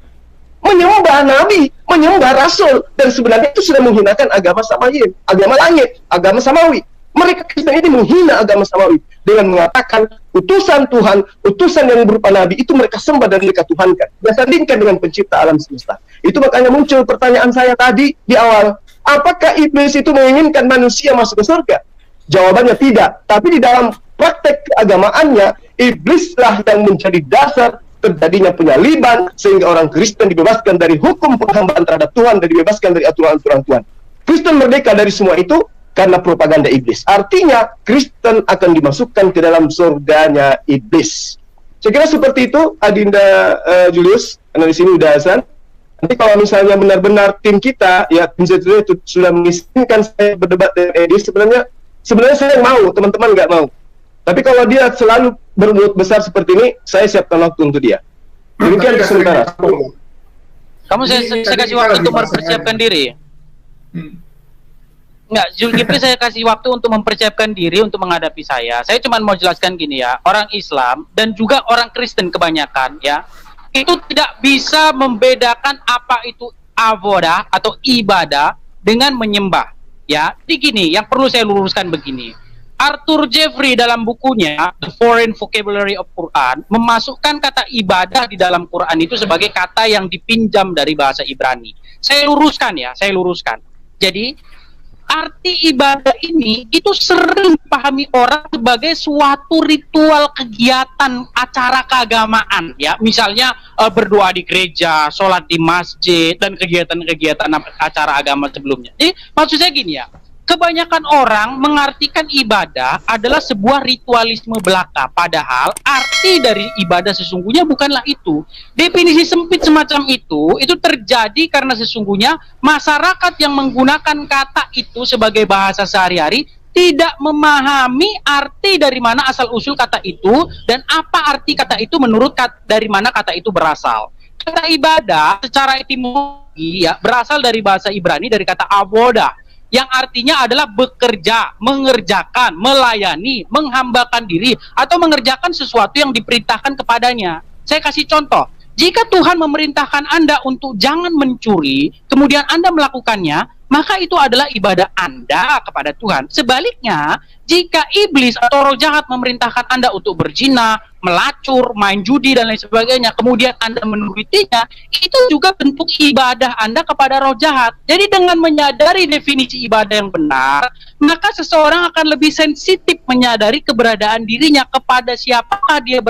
menyembah Nabi, menyembah Rasul, dan sebenarnya itu sudah menghinakan agama Samawi, agama langit, agama Samawi. Mereka Kristen ini menghina agama Samawi dengan mengatakan utusan Tuhan, utusan yang berupa Nabi itu mereka sembah dan mereka tuhankan. Dan sandingkan dengan pencipta alam semesta. Itu makanya muncul pertanyaan saya tadi di awal, apakah iblis itu menginginkan manusia masuk ke surga? Jawabannya tidak. Tapi di dalam praktek keagamaannya, iblislah yang menjadi dasar terjadinya penyaliban sehingga orang Kristen dibebaskan dari hukum penghambaan terhadap Tuhan dan dibebaskan dari aturan-aturan Tuhan. Kristen merdeka dari semua itu karena propaganda iblis. Artinya Kristen akan dimasukkan ke dalam surganya iblis. Saya kira seperti itu, Adinda Julius, karena di sini udah azan. Nanti kalau misalnya benar-benar tim kita, ya tim saya itu sudah mengizinkan saya berdebat dengan Edi, sebenarnya saya mau, teman-teman nggak mau. Tapi kalau dia selalu bermulut besar seperti ini, saya siapkan waktu untuk dia. Demikian sementara. Kamu saya kasih waktu untuk mempersiapkan diri. Enggak, Zulkifli saya kasih waktu untuk mempersiapkan diri untuk menghadapi saya. Saya cuma mau jelaskan gini ya, orang Islam dan juga orang Kristen kebanyakan ya, itu tidak bisa membedakan apa itu avodah atau ibadah dengan menyembah. Ya, jadi gini, yang perlu saya luruskan begini. Arthur Jeffrey dalam bukunya The Foreign Vocabulary of Quran memasukkan kata ibadah di dalam Quran itu sebagai kata yang dipinjam dari bahasa Ibrani. Saya luruskan. Jadi arti ibadah ini itu sering dipahami orang sebagai suatu ritual kegiatan acara keagamaan ya, misalnya berdoa di gereja, sholat di masjid, dan kegiatan-kegiatan acara agama sebelumnya. Jadi maksud saya gini ya, kebanyakan orang mengartikan ibadah adalah sebuah ritualisme belaka, padahal arti dari ibadah sesungguhnya bukanlah itu. Definisi sempit semacam itu terjadi karena sesungguhnya masyarakat yang menggunakan kata itu sebagai bahasa sehari-hari tidak memahami arti dari mana asal-usul kata itu dan apa arti kata itu menurut dari mana kata itu berasal. Kata ibadah secara etimologi ya berasal dari bahasa Ibrani dari kata avodah, yang artinya adalah bekerja, mengerjakan, melayani, menghambakan diri, atau mengerjakan sesuatu yang diperintahkan kepadanya. Saya kasih contoh, jika Tuhan memerintahkan Anda untuk jangan mencuri, kemudian Anda melakukannya, maka itu adalah ibadah Anda kepada Tuhan. Sebaliknya, jika iblis atau roh jahat memerintahkan Anda untuk berzina, melacur, main judi, dan lain sebagainya, kemudian Anda menurutinya, itu juga bentuk ibadah Anda kepada roh jahat. Jadi dengan menyadari definisi ibadah yang benar, maka seseorang akan lebih sensitif menyadari keberadaan dirinya, kepada siapakah dia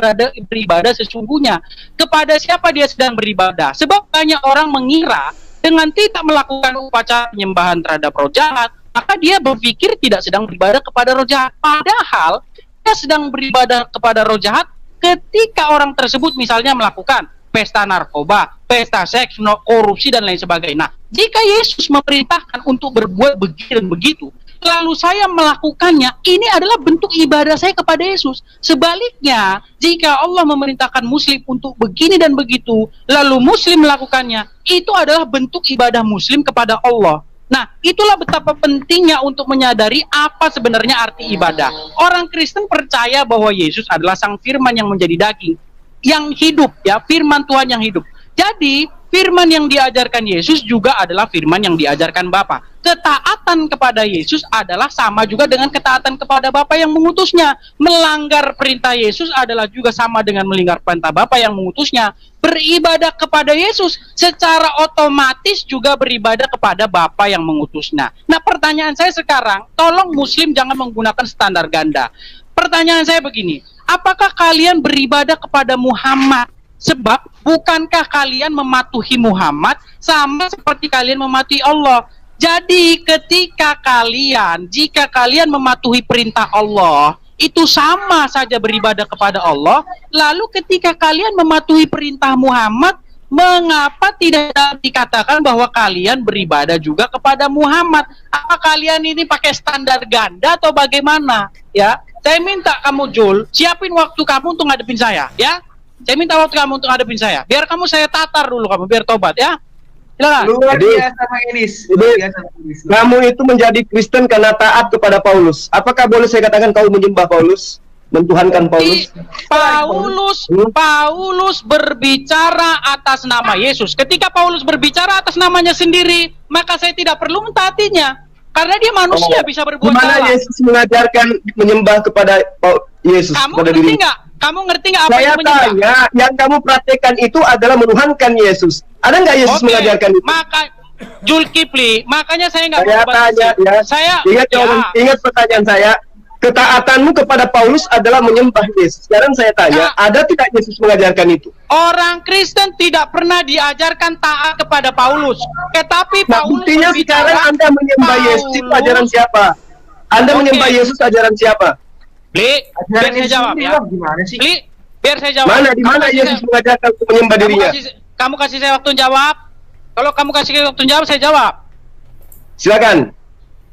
beribadah sesungguhnya, kepada siapa dia sedang beribadah. Sebab banyak orang mengira dengan tidak melakukan upacara penyembahan terhadap roh jahat, maka dia berpikir tidak sedang beribadah kepada roh jahat. Padahal dia sedang beribadah kepada roh jahat ketika orang tersebut misalnya melakukan pesta narkoba, pesta seks, korupsi dan lain sebagainya. Nah, jika Yesus memerintahkan untuk berbuat begitu dan begitu, lalu saya melakukannya, ini adalah bentuk ibadah saya kepada Yesus. Sebaliknya, jika Allah memerintahkan Muslim untuk begini dan begitu, lalu Muslim melakukannya, itu adalah bentuk ibadah Muslim kepada Allah. Nah, itulah betapa pentingnya untuk menyadari apa sebenarnya arti ibadah. Orang Kristen percaya bahwa Yesus adalah Sang Firman yang menjadi daging, yang hidup, ya, firman Tuhan yang hidup. Jadi, firman yang diajarkan Yesus juga adalah firman yang diajarkan Bapa. Ketaatan kepada Yesus adalah sama juga dengan ketaatan kepada Bapa yang mengutusnya. Melanggar perintah Yesus adalah juga sama dengan melanggar perintah Bapa yang mengutusnya. Beribadah kepada Yesus secara otomatis juga beribadah kepada Bapa yang mengutusnya. Nah, pertanyaan saya sekarang, tolong Muslim jangan menggunakan standar ganda. Pertanyaan saya begini, apakah kalian beribadah kepada Muhammad? Sebab bukankah kalian mematuhi Muhammad sama seperti kalian mematuhi Allah? Jadi jika kalian mematuhi perintah Allah, itu sama saja beribadah kepada Allah. Lalu ketika kalian mematuhi perintah Muhammad, mengapa tidak dikatakan bahwa kalian beribadah juga kepada Muhammad? Apa kalian ini pakai standar ganda atau bagaimana? Ya, saya minta kamu Jul, siapin waktu kamu untuk ngadepin saya, ya. Saya minta waktu kamu untuk ngadepin saya. Biar kamu saya tatar dulu kamu, biar tobat, ya. Luar biasa Bang Enis. Kamu itu menjadi Kristen karena taat kepada Paulus. Apakah boleh saya katakan kau menyembah Paulus? Mentuhankan Paulus? Paulus berbicara atas nama Yesus. Ketika Paulus berbicara atas namanya sendiri, maka saya tidak perlu mentaatinya. Karena dia manusia bisa berbuat salah. Gimana Yesus mengajarkan menyembah kepada Yesus? Kamu ngerti nggak? Kamu ngerti nggak apa saya itu menyembah? Saya tanya, yang kamu praktekkan itu adalah menuhankan Yesus. Ada nggak Yesus mengajarkan itu? Maka Zulkifli, makanya saya nggak saya tanya, ya. Ingat pertanyaan saya. Ketaatanmu kepada Paulus adalah menyembah Yesus. Sekarang saya tanya, ada tidak Yesus mengajarkan itu? Orang Kristen tidak pernah diajarkan taat kepada Paulus. Tetapi Paulus buktinya sekarang Anda menyembah Yesus itu ajaran siapa? Anda menyembah Yesus ajaran siapa? Biar saya jawab ya. Gimana sih? Biar saya jawab. Di mana Yesus mengajarkan untuk menyembah dirinya? Kamu kasih saya waktu jawab. Kalau kamu kasih saya waktu jawab, saya jawab. Silakan.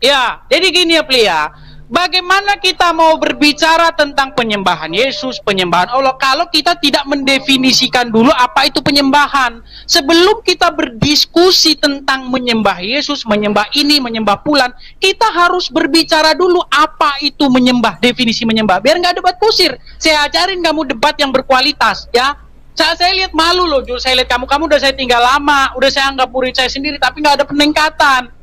Ya, jadi gini ya, Plia. Bagaimana kita mau berbicara tentang penyembahan Yesus, penyembahan Allah, kalau kita tidak mendefinisikan dulu apa itu penyembahan? Sebelum kita berdiskusi tentang menyembah Yesus, menyembah ini, menyembah pulan, kita harus berbicara dulu apa itu menyembah, definisi menyembah. Biar nggak debat kusir. Saya ajarin kamu debat yang berkualitas, ya. Saya lihat malu loh, Jul. Saya lihat kamu udah saya tinggal lama, udah saya anggap murid saya sendiri, tapi nggak ada peningkatan.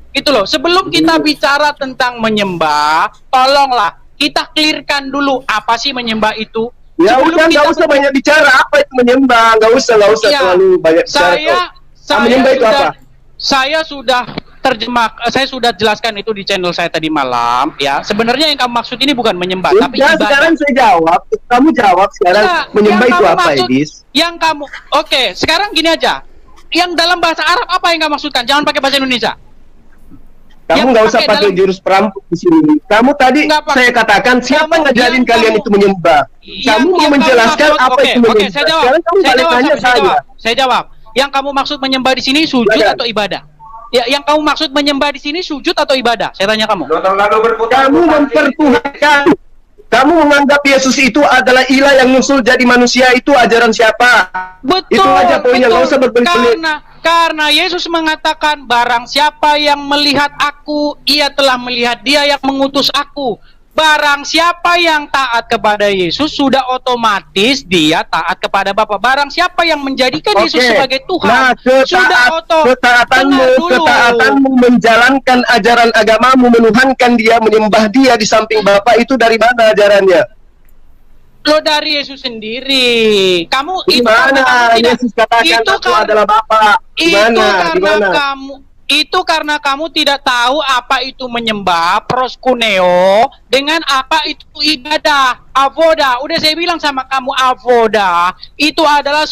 Gitu loh, sebelum kita bicara tentang menyembah, tolonglah kita clearkan dulu apa sih menyembah itu. Ya udah, nggak usah banyak bicara apa itu menyembah, nggak usah ya, terlalu banyak bicara. Menyembah itu apa? Saya sudah saya sudah jelaskan itu di channel saya tadi malam, ya. Sebenarnya yang kamu maksud ini bukan menyembah, tapi ibadah. Sekarang saya jawab, kamu jawab sekarang. Menyembah itu apa, Edis? Yang kamu, oke, sekarang gini aja. Yang dalam bahasa Arab apa yang kamu maksudkan? Jangan pakai bahasa Indonesia. Kamu nggak usah pakai jurus perampok di sini. Kamu tadi saya katakan siapa ngajarin kalian itu menyembah? Kamu mau menjelaskan apa itu menyembah? Sekarang kamu balik tanya saya. Saya jawab. Yang kamu maksud menyembah di sini sujud atau ibadah? Ya, yang kamu maksud menyembah di sini sujud atau ibadah? Saya tanya kamu. Kamu mempertuhankan. Kamu menganggap Yesus itu adalah ilah yang muncul jadi manusia, itu ajaran siapa? Betul. Itu aja poinnya, nggak usah berbelit-belit. Karena Yesus mengatakan, barang siapa yang melihat aku, ia telah melihat dia yang mengutus aku. Barang siapa yang taat kepada Yesus, sudah otomatis dia taat kepada Bapa. Barang siapa yang menjadikan Yesus sebagai Tuhan, ketaatanmu menjalankan ajaran agamamu, menuhankan dia, menyembah dia di samping Bapa, itu dari mana ajarannya? Lo dari Yesus sendiri. Kamu gimana? Yesus katakan aku adalah Bapa. Itu karena kamu tidak tahu apa itu menyembah, proskuneo, dengan apa itu ibadah, avoda. Udah saya bilang sama kamu, avoda itu adalah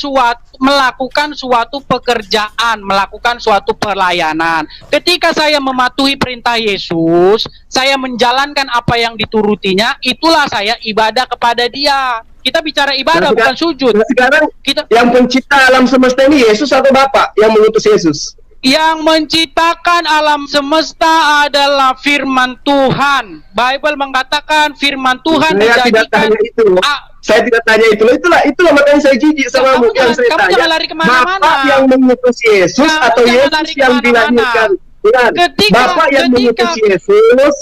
melakukan suatu pekerjaan, melakukan suatu pelayanan. Ketika saya mematuhi perintah Yesus, saya menjalankan apa yang diturutinya, itulah saya ibadah kepada dia. Kita bicara ibadah, bukan sujud. Sekarang yang pencipta alam semesta ini Yesus atau Bapa yang mengutus Yesus? Yang menciptakan alam semesta adalah firman Tuhan. Bible mengatakan firman Tuhan saya tidak tanya itu. Saya tidak tanya itu. Itulah makanya saya jijik sama kamu yang saya tanya. Jangan lari kemana-mana. Bapak yang mengutus Yesus atau Yesus yang dilahirkan? Bapak yang mengutus Yesus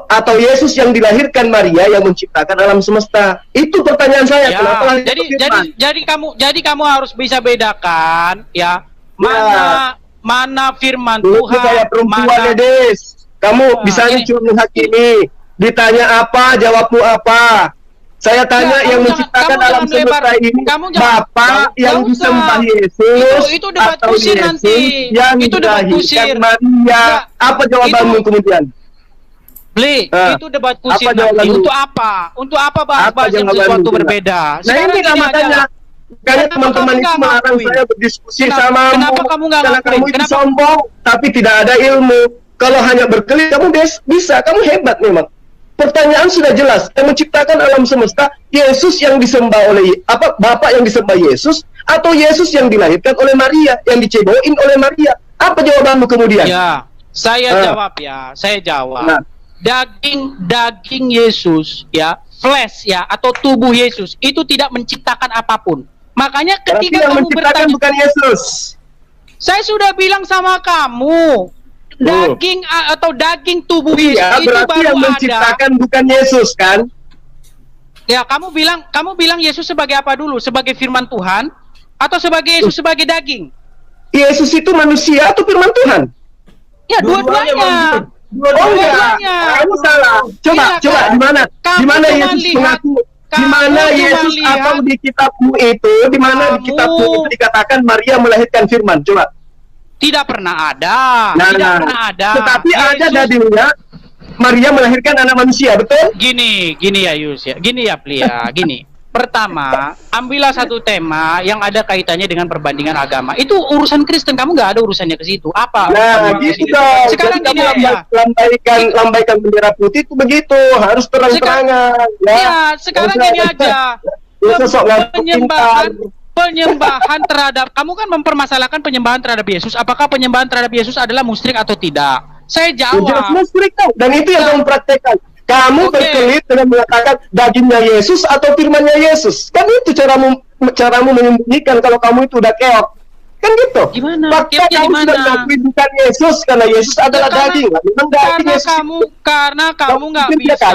atau Yesus yang dilahirkan Maria yang menciptakan alam semesta? Itu pertanyaan saya. Ya, Kenapa jadi kamu harus bisa bedakan ya mana firman Tuhan, kayak perempuan Des. Kamu bisanya cuma menghakimi. Ditanya apa, jawabmu apa? Saya tanya yang menciptakan alam semesta ini Bapak yang disembah Yesus itu debat atau kusir Yesus nanti. yang Itu debat kusir. Maria? Apa jawabanmu kemudian? Itu debat kusir nanti. Untuk apa? Untuk apa bahas yang sesuatu berbeda? Nah ini makanya teman-teman itu melarang saya berdiskusi sama Kenapa kamu nggak karena kamu itu sombong tapi tidak ada ilmu. Kalau hanya berkelit kamu bisa, kamu hebat memang. Pertanyaan sudah jelas, yang menciptakan alam semesta Yesus yang disembah oleh Bapak yang disembah Yesus atau Yesus yang dilahirkan oleh Maria, yang diceboin oleh Maria? Apa jawabanmu kemudian? Ya, saya jawab. Nah. Daging Yesus ya, flesh ya atau tubuh Yesus itu tidak menciptakan apapun. Makanya ketika yang kamu bertanya bukan Yesus. Saya sudah bilang sama kamu, daging tubuh Yesus itu baru yang menciptakan ada. Bukan Yesus kan? Ya, kamu bilang Yesus sebagai apa dulu? Sebagai firman Tuhan atau sebagai Yesus sebagai daging? Yesus itu manusia atau firman Tuhan? Ya, dua-duanya. Dua-duanya. Kamu salah. Coba di mana? Di mana Yesus mengaku? Di mana Yesus atau di kitabmu itu? Di mana di kitabmu itu dikatakan Maria melahirkan firman? Coba. Tidak pernah ada. Pernah ada. Tetapi ada dalilnya Maria melahirkan anak manusia, betul? Gini ya Yus ya. Gini ya Plia, gini. Pertama, ambillah satu tema yang ada kaitannya dengan perbandingan agama. Itu urusan Kristen, kamu nggak ada urusannya ke situ. Apa? Nah, gitu dong. Sekarang gini aja. Lambaikan bendera putih itu begitu, harus terang-terangan. Ya, sekarang gini aja. Penyembahan terhadap, kamu kan mempermasalahkan penyembahan terhadap Yesus. Apakah penyembahan terhadap Yesus adalah musyrik atau tidak? Saya jawab. Jelas musyrik dong. Dan itu yang kamu praktekkan. Kamu berkelit dengan mengatakan dagingnya Yesus atau firmannya Yesus. Kan itu caramu menyembunyikan kalau kamu itu udah keok. Kan gitu. Gimana? Fakta kamu sudah mengakui bukan Yesus karena Yesus adalah daging. Memang daging Yesus. Karena kamu nggak bisa.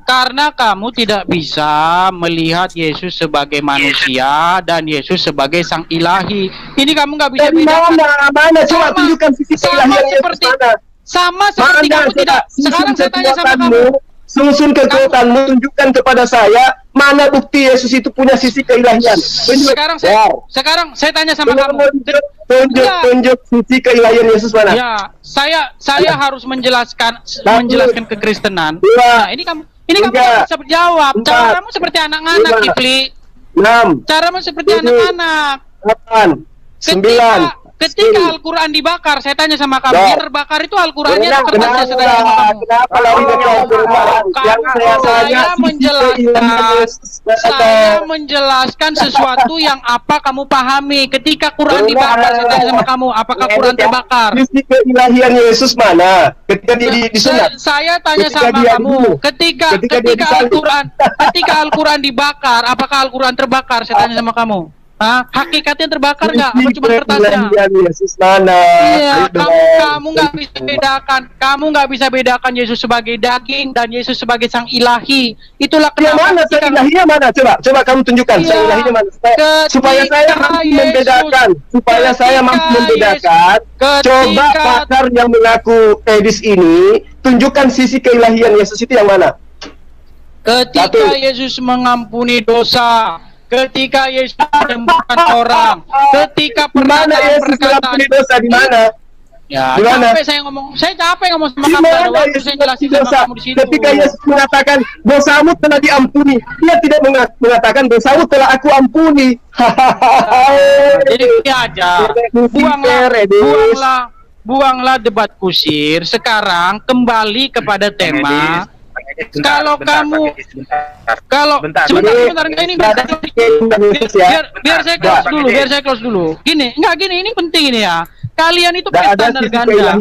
Karena kamu tidak bisa melihat Yesus sebagai manusia dan Yesus sebagai sang ilahi. Ini kamu nggak bisa bedakan. Mana? Coba tunjukkan sisi keilahian Yesus mana? Sama seperti kamu tidak. Sekarang saya tanya sama kamu. Susun kekuatanmu, tunjukkan kepada saya mana bukti Yesus itu punya sisi keilahian. Sekarang saya tanya sama kamu. Tunjuk sisi keilahian Yesus mana? Ya, saya harus menjelaskan kekristenan. Nah, ini kamu nggak bisa jawab. Caramu seperti anak-anak, Kifli. 6. Caramu seperti anak-anak. 8. 9. Ketika Al-Quran dibakar, saya tanya sama kamu, yang terbakar itu Al-Qurannya atau kertasnya? Saya tanya sama kamu. Kenapa lari dari Al-Quran? Saya menjelaskan sesuatu yang apa kamu pahami. Ketika Quran dibakar, saya tanya sama kamu, apakah Quran terbakar? Sisi keilahian Yesus mana? Ketika disunat. Saya tanya sama kamu, ketika Al-Quran dibakar, apakah Al-Quran terbakar? Saya tanya sama kamu. Hakikatnya terbakar nggak? Apa cuma kertasnya? Yesus mana? Iya, kamu nggak bisa bedakan. Kamu nggak bisa bedakan Yesus sebagai daging dan Yesus sebagai sang ilahi. Itulah kenapa. Mana sang ilahinya mana? Coba kamu tunjukkan sang ilahinya mana? Supaya saya mampu membedakan. Supaya saya mampu membedakan. Coba pakar yang mengaku Edis ini tunjukkan sisi keilahian Yesus itu yang mana? Ketika Yesus mengampuni dosa. Ketika Yesus menyembuhkan orang, ketika perkataan dosa di mana? Ya, saya capek ngomong sama kamu. Ada waktu saya jelasin sama kamu di situ. Ketika Yesus mengatakan dosamu telah diampuni, dia tidak mengatakan dosamu telah aku ampuni. Jadi ini aja. Buanglah debat kusir. Sekarang kembali kepada tema. kalau kamu sebentar ini biar saya close dulu. Gini ini penting ini ya. Kalian itu pakai standar ganda.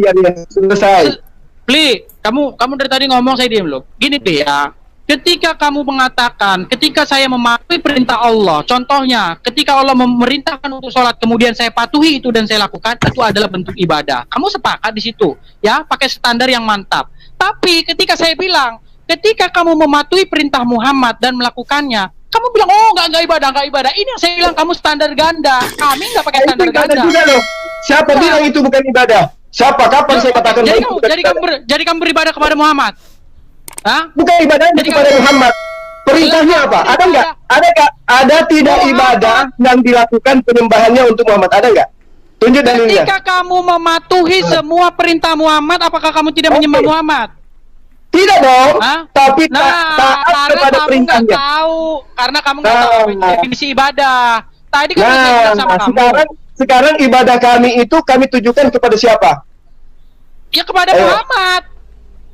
Selesai. Pli, kamu dari tadi ngomong saya diam loh. Gini Pli ya. Ketika kamu mengatakan, ketika saya mematuhi perintah Allah, contohnya, ketika Allah memerintahkan untuk sholat, kemudian saya patuhi itu dan saya lakukan, itu adalah bentuk ibadah. Kamu sepakat di situ, ya, pakai standar yang mantap. Tapi ketika saya bilang, ketika kamu mematuhi perintah Muhammad dan melakukannya, kamu bilang, oh nggak ibadah. Ini yang saya bilang, kamu standar ganda. Kami nggak pakai standar ganda. Juga loh. Siapa bilang itu bukan ibadah? Siapa? Kapan saya katakan jadi kamu beribadah kepada Muhammad? Hah? Bukan ibadahnya kepada Muhammad. Perintahnya apa? Ada nggak? Ada tidak ibadah yang dilakukan penyembahannya untuk Muhammad? Ada nggak? Tunjuk dalilnya. Ketika kamu mematuhi semua perintah Muhammad, apakah kamu tidak menyembah Muhammad? Tidak dong. Tapi taat kepada perintahnya. Karena kamu nggak tahu definisi ibadah. Tadi kan saya bilang sama kamu. Sekarang ibadah kami itu kami tujukan kepada siapa? Ya kepada Muhammad.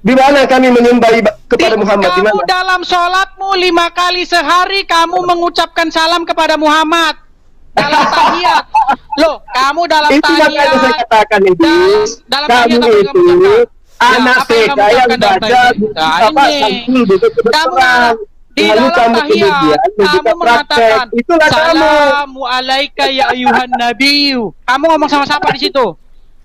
Di mana kami menyembah kepada Muhammad? Kamu dalam sholatmu 5 kali sehari kamu mengucapkan salam kepada Muhammad dalam tahiyat. Loh, kamu dalam tahiyat. Itu makanya saya katakan itu. Dalam tahiyat itu anak TK yang baca apa sampul butuh kebenaran. Di dalam tahiyat kamu mengatakan Assalamu alaika ya ayuhan nabiyyu. Kamu ngomong sama siapa di situ?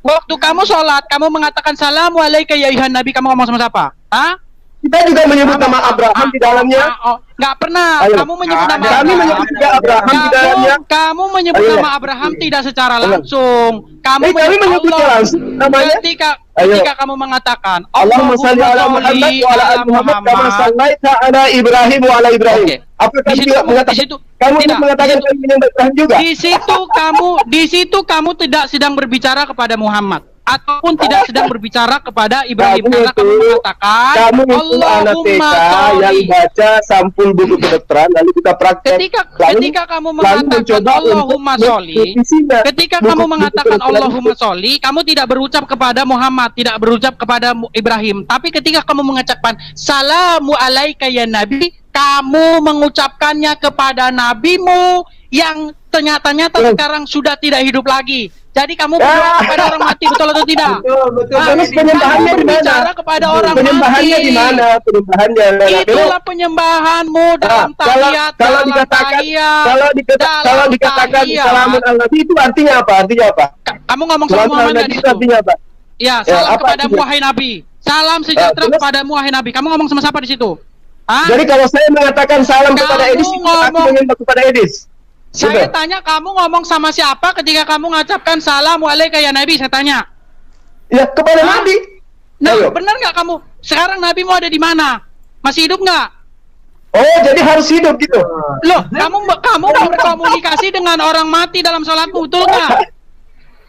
Waktu kamu sholat, kamu mengatakan Assalamu alaika ya ayuhan nabi, kamu ngomong sama siapa? Hah? Kita juga menyebut nama Abraham di dalamnya. Nggak pernah. Kamu menyebut nama Kami menyebut juga Abraham di dalamnya. Kamu menyebut nama Abraham tidak secara langsung. Kamu menyebut langsung namanya. Ketika kamu mengatakan Allahumma shalli ala Muhammad wa ala ali Muhammad kama shallaita ala Ibrahim wa ala Ibrahim. Apa kamu juga mengatakan kamu mengatakan kami menyembah Ibrahim juga? Di situ kamu tidak sedang berbicara kepada Muhammad ataupun tidak sedang berbicara kepada Ibrahim, karena kamu mengatakan kamu itu anak TK yang baca sampul buku kedokteran lalu kita praktek. Ketika kamu mengatakan Allahumma sholli, ketika kamu mengatakan Allahumma sholli, kamu tidak berucap kepada Muhammad, tidak berucap kepada Ibrahim, tapi ketika kamu mengucapkan Salamu alaika ya Nabi, kamu mengucapkannya kepada nabimu yang ternyata sekarang sudah tidak hidup lagi. Jadi kamu berdoa kepada orang mati, betul atau tidak? Betul. Penyembahannya di mana? Kepada orang penyembahannya mati. Di mana? Penyembahannya. Itulah penyembahanmu dalam tahiyat. Kalau dikatakan salamun al-nabi itu artinya apa? Kamu ngomong sama Muhammad di situ. Artinya apa? Ya, salam kepadamu wahai Nabi. Salam sejahtera kepadamu wahai Nabi. Kamu ngomong sama siapa di situ? Jadi kalau saya mengatakan salam kepada Edis, aku menyembah kepada Edis. Saya tanya kamu ngomong sama siapa ketika kamu mengucapkan Assalamu alaika ya Nabi, saya tanya. Ya kepada Nabi. Nah, benar nggak kamu? Sekarang Nabi mau ada di mana? Masih hidup nggak? Oh, jadi harus hidup gitu. Loh, kamu berkomunikasi dengan orang mati dalam sholatmu, betul nggak?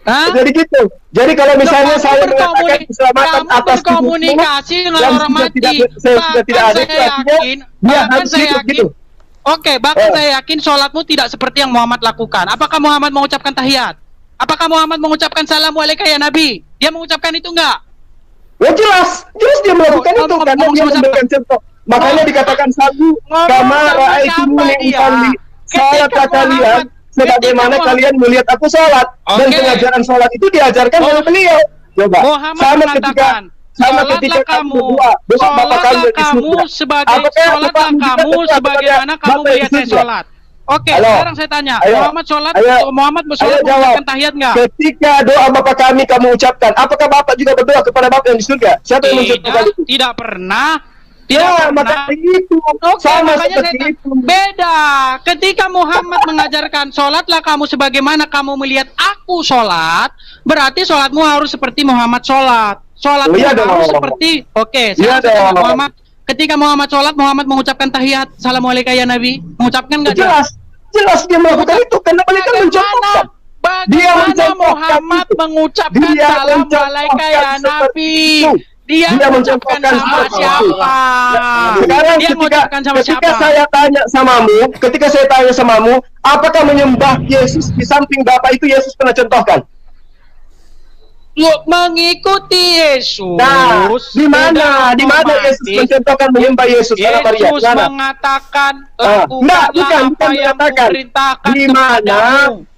Jadi gitu. Jadi kalau misalnya saya mengatakan keselamatan atas komunikasi dengan orang mati, bahkan saya yakin. Oke, bahkan saya yakin sholatmu tidak seperti yang Muhammad lakukan. Apakah Muhammad mengucapkan tahiyat? Apakah Muhammad mengucapkan Salamu alaika ya Nabi? Dia mengucapkan itu enggak? Ya jelas dia melakukan itu karena dia memberikan contoh. Makanya dikatakan sabu kama ra'aitumuni usalli. Salat kalian sebagaimana kalian melihat aku sholat. Dan pengajaran sholat itu diajarkan oleh beliau. Coba. Muhammad mengatakan sholatlah kamu sebagaimana kamu melihat saya sholat. Oke, sekarang saya tanya, Muhammad bersolat mengucapkan tahiyat nggak? Ketika doa Bapak kami kamu ucapkan, apakah Bapak juga berdoa kepada Bapak yang di surga? Siapa yang mengucapkan itu? Tidak pernah. Makanya itu. Makanya saya beda. Ketika Muhammad mengajarkan sholatlah kamu sebagaimana kamu melihat aku sholat, berarti sholatmu harus seperti Muhammad sholat. Sholatmu harus seperti Muhammad. Ketika Muhammad sholat, Muhammad mengucapkan tahiyat Assalamualaikum ya Nabi. Mengucapkan nggak dia? Jelas dia melakukan itu karena mereka mencontohkan. Bagaimana Muhammad mengucapkan Assalamualaikum ya Nabi? Dia mengucapkan sama siapa? Sekarang ketika saya tanya samamu, apakah menyembah Yesus di samping Bapak itu Yesus pernah contohkan? mengikuti Yesus. Nah, di mana Yesus mencontohkan menyembah Yesus? Yesus mengatakan bukan mengatakan.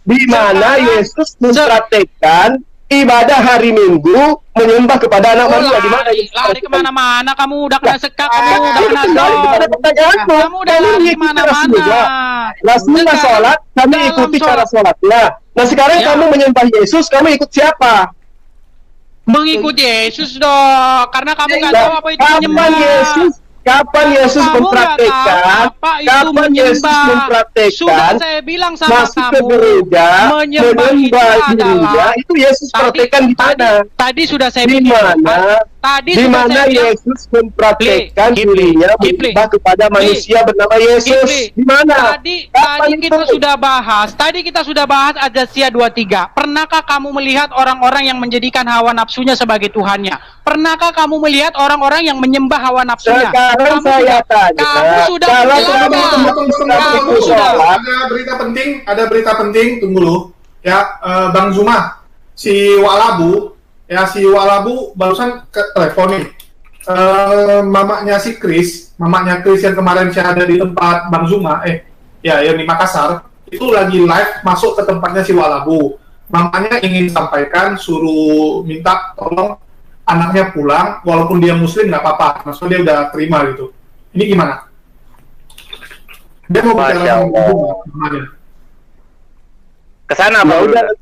Di mana Yesus mempraktekkan ibadah hari Minggu menyembah kepada anak Maria? Di mana? Lari kemana-mana, kamu udah kena sekap, kamu udah kena kamu udah lari kemana-mana. Rasulullah sholat, kami ikuti cara sholatnya. Nah sekarang kamu menyembah Yesus, kamu ikut siapa? Mengikuti Yesus dong, karena kamu nggak tahu apa itu menyembah. Kapan Yesus mempraktekkan? Kapan Yesus mempraktekkan? Sudah saya bilang sama masuk kamu, ke gereja, menyembah gereja, itu Yesus praktekkan di mana? Tadi sudah saya bilang. Di mana Yesus mempraktekkan dirinya menyembah kepada manusia bernama Yesus? Di mana? Tadi kita sudah bahas Ajasia 23. Pernahkah kamu melihat orang-orang yang menjadikan hawa nafsunya sebagai Tuhannya? Pernahkah kamu melihat orang-orang yang menyembah hawa nafsunya? Sekarang saya tanya, kamu sudah ada berita penting, tunggu dulu ya, Bang Zuma, si Walabu barusan ke telepon nih, mamanya Chris yang kemarin saya ada di tempat Bang Zuma, yang di Makassar, itu lagi live masuk ke tempatnya si Walabu. Mamanya ingin sampaikan, suruh minta tolong anaknya pulang, walaupun dia muslim nggak apa-apa, maksudnya dia udah terima gitu. Ini gimana? Dia mau bicara ke sana, udah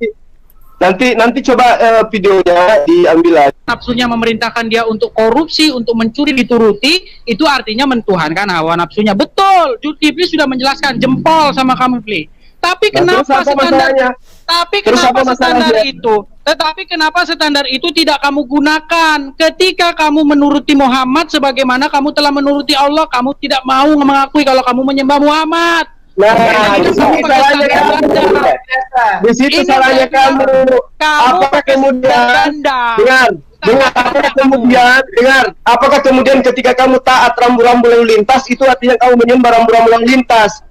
nanti coba videonya diambil lagi. Nafsunya memerintahkan dia untuk korupsi, untuk mencuri dituruti, itu artinya mentuhankan hawa nafsunya. Betul, Zulkifli sudah menjelaskan, jempol sama kamu, Fli. Tapi kenapa standar itu tidak kamu gunakan ketika kamu menuruti Muhammad sebagaimana kamu telah menuruti Allah? Kamu tidak mau mengakui kalau kamu menyembah Muhammad. Di situ salahnya kamu. Apakah kemudian ketika kamu taat rambu-rambu lalu lintas itu artinya kamu menyembah rambu-rambu lalu lintas?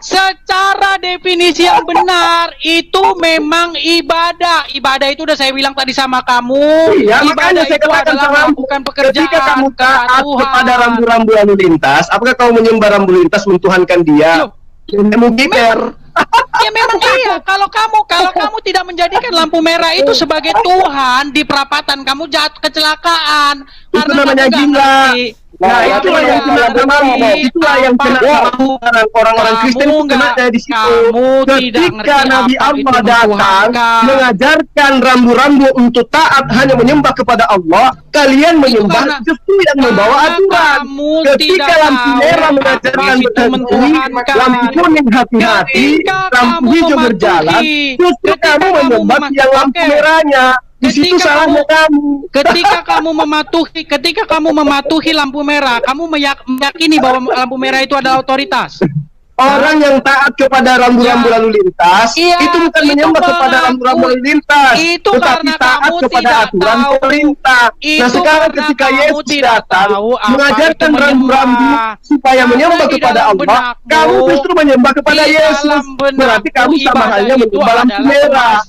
Secara definisi yang benar itu memang ibadah. Ibadah itu udah saya bilang tadi sama kamu. Iya, ibadah makanya saya katakan sama bukan pekerjaan. Ketika kamu taat kepada rambu-rambu lalu lintas, apakah kamu menyembah rambu lintas mentuhankan dia? Ya memang iya. Kalau kamu tidak menjadikan lampu merah itu sebagai Tuhan di perapatan, kamu jatuh kecelakaan. Itu namanya gila. Nah, itulah yang kena orang-orang Kristen kena di situ. Ketika Nabi Allah datang mengajarkan rambu-rambu untuk taat hanya menyembah kepada Allah, kalian menyembah justru yang membawa aturan. Ketika lampu merah mengajarkan berhenti, lampu kuning hati-hati, lampu hijau berjalan, justru kamu menyembah yang lampu merahnya. Di situ salahnya kamu. Ketika kamu mematuhi lampu merah, kamu meyakini bahwa lampu merah itu adalah otoritas. Orang yang taat kepada rambu-rambu lalu lintas itu bukan menyembah kepada rambu-rambu lalu lintas, tetapi taat kepada aturan pemerintah. Nah sekarang ketika Yesus datang mengajarkan rambu-rambu supaya menyembah kepada Allah, kamu justru menyembah kepada Yesus. Berarti kamu sama halnya menyembah lampu merah.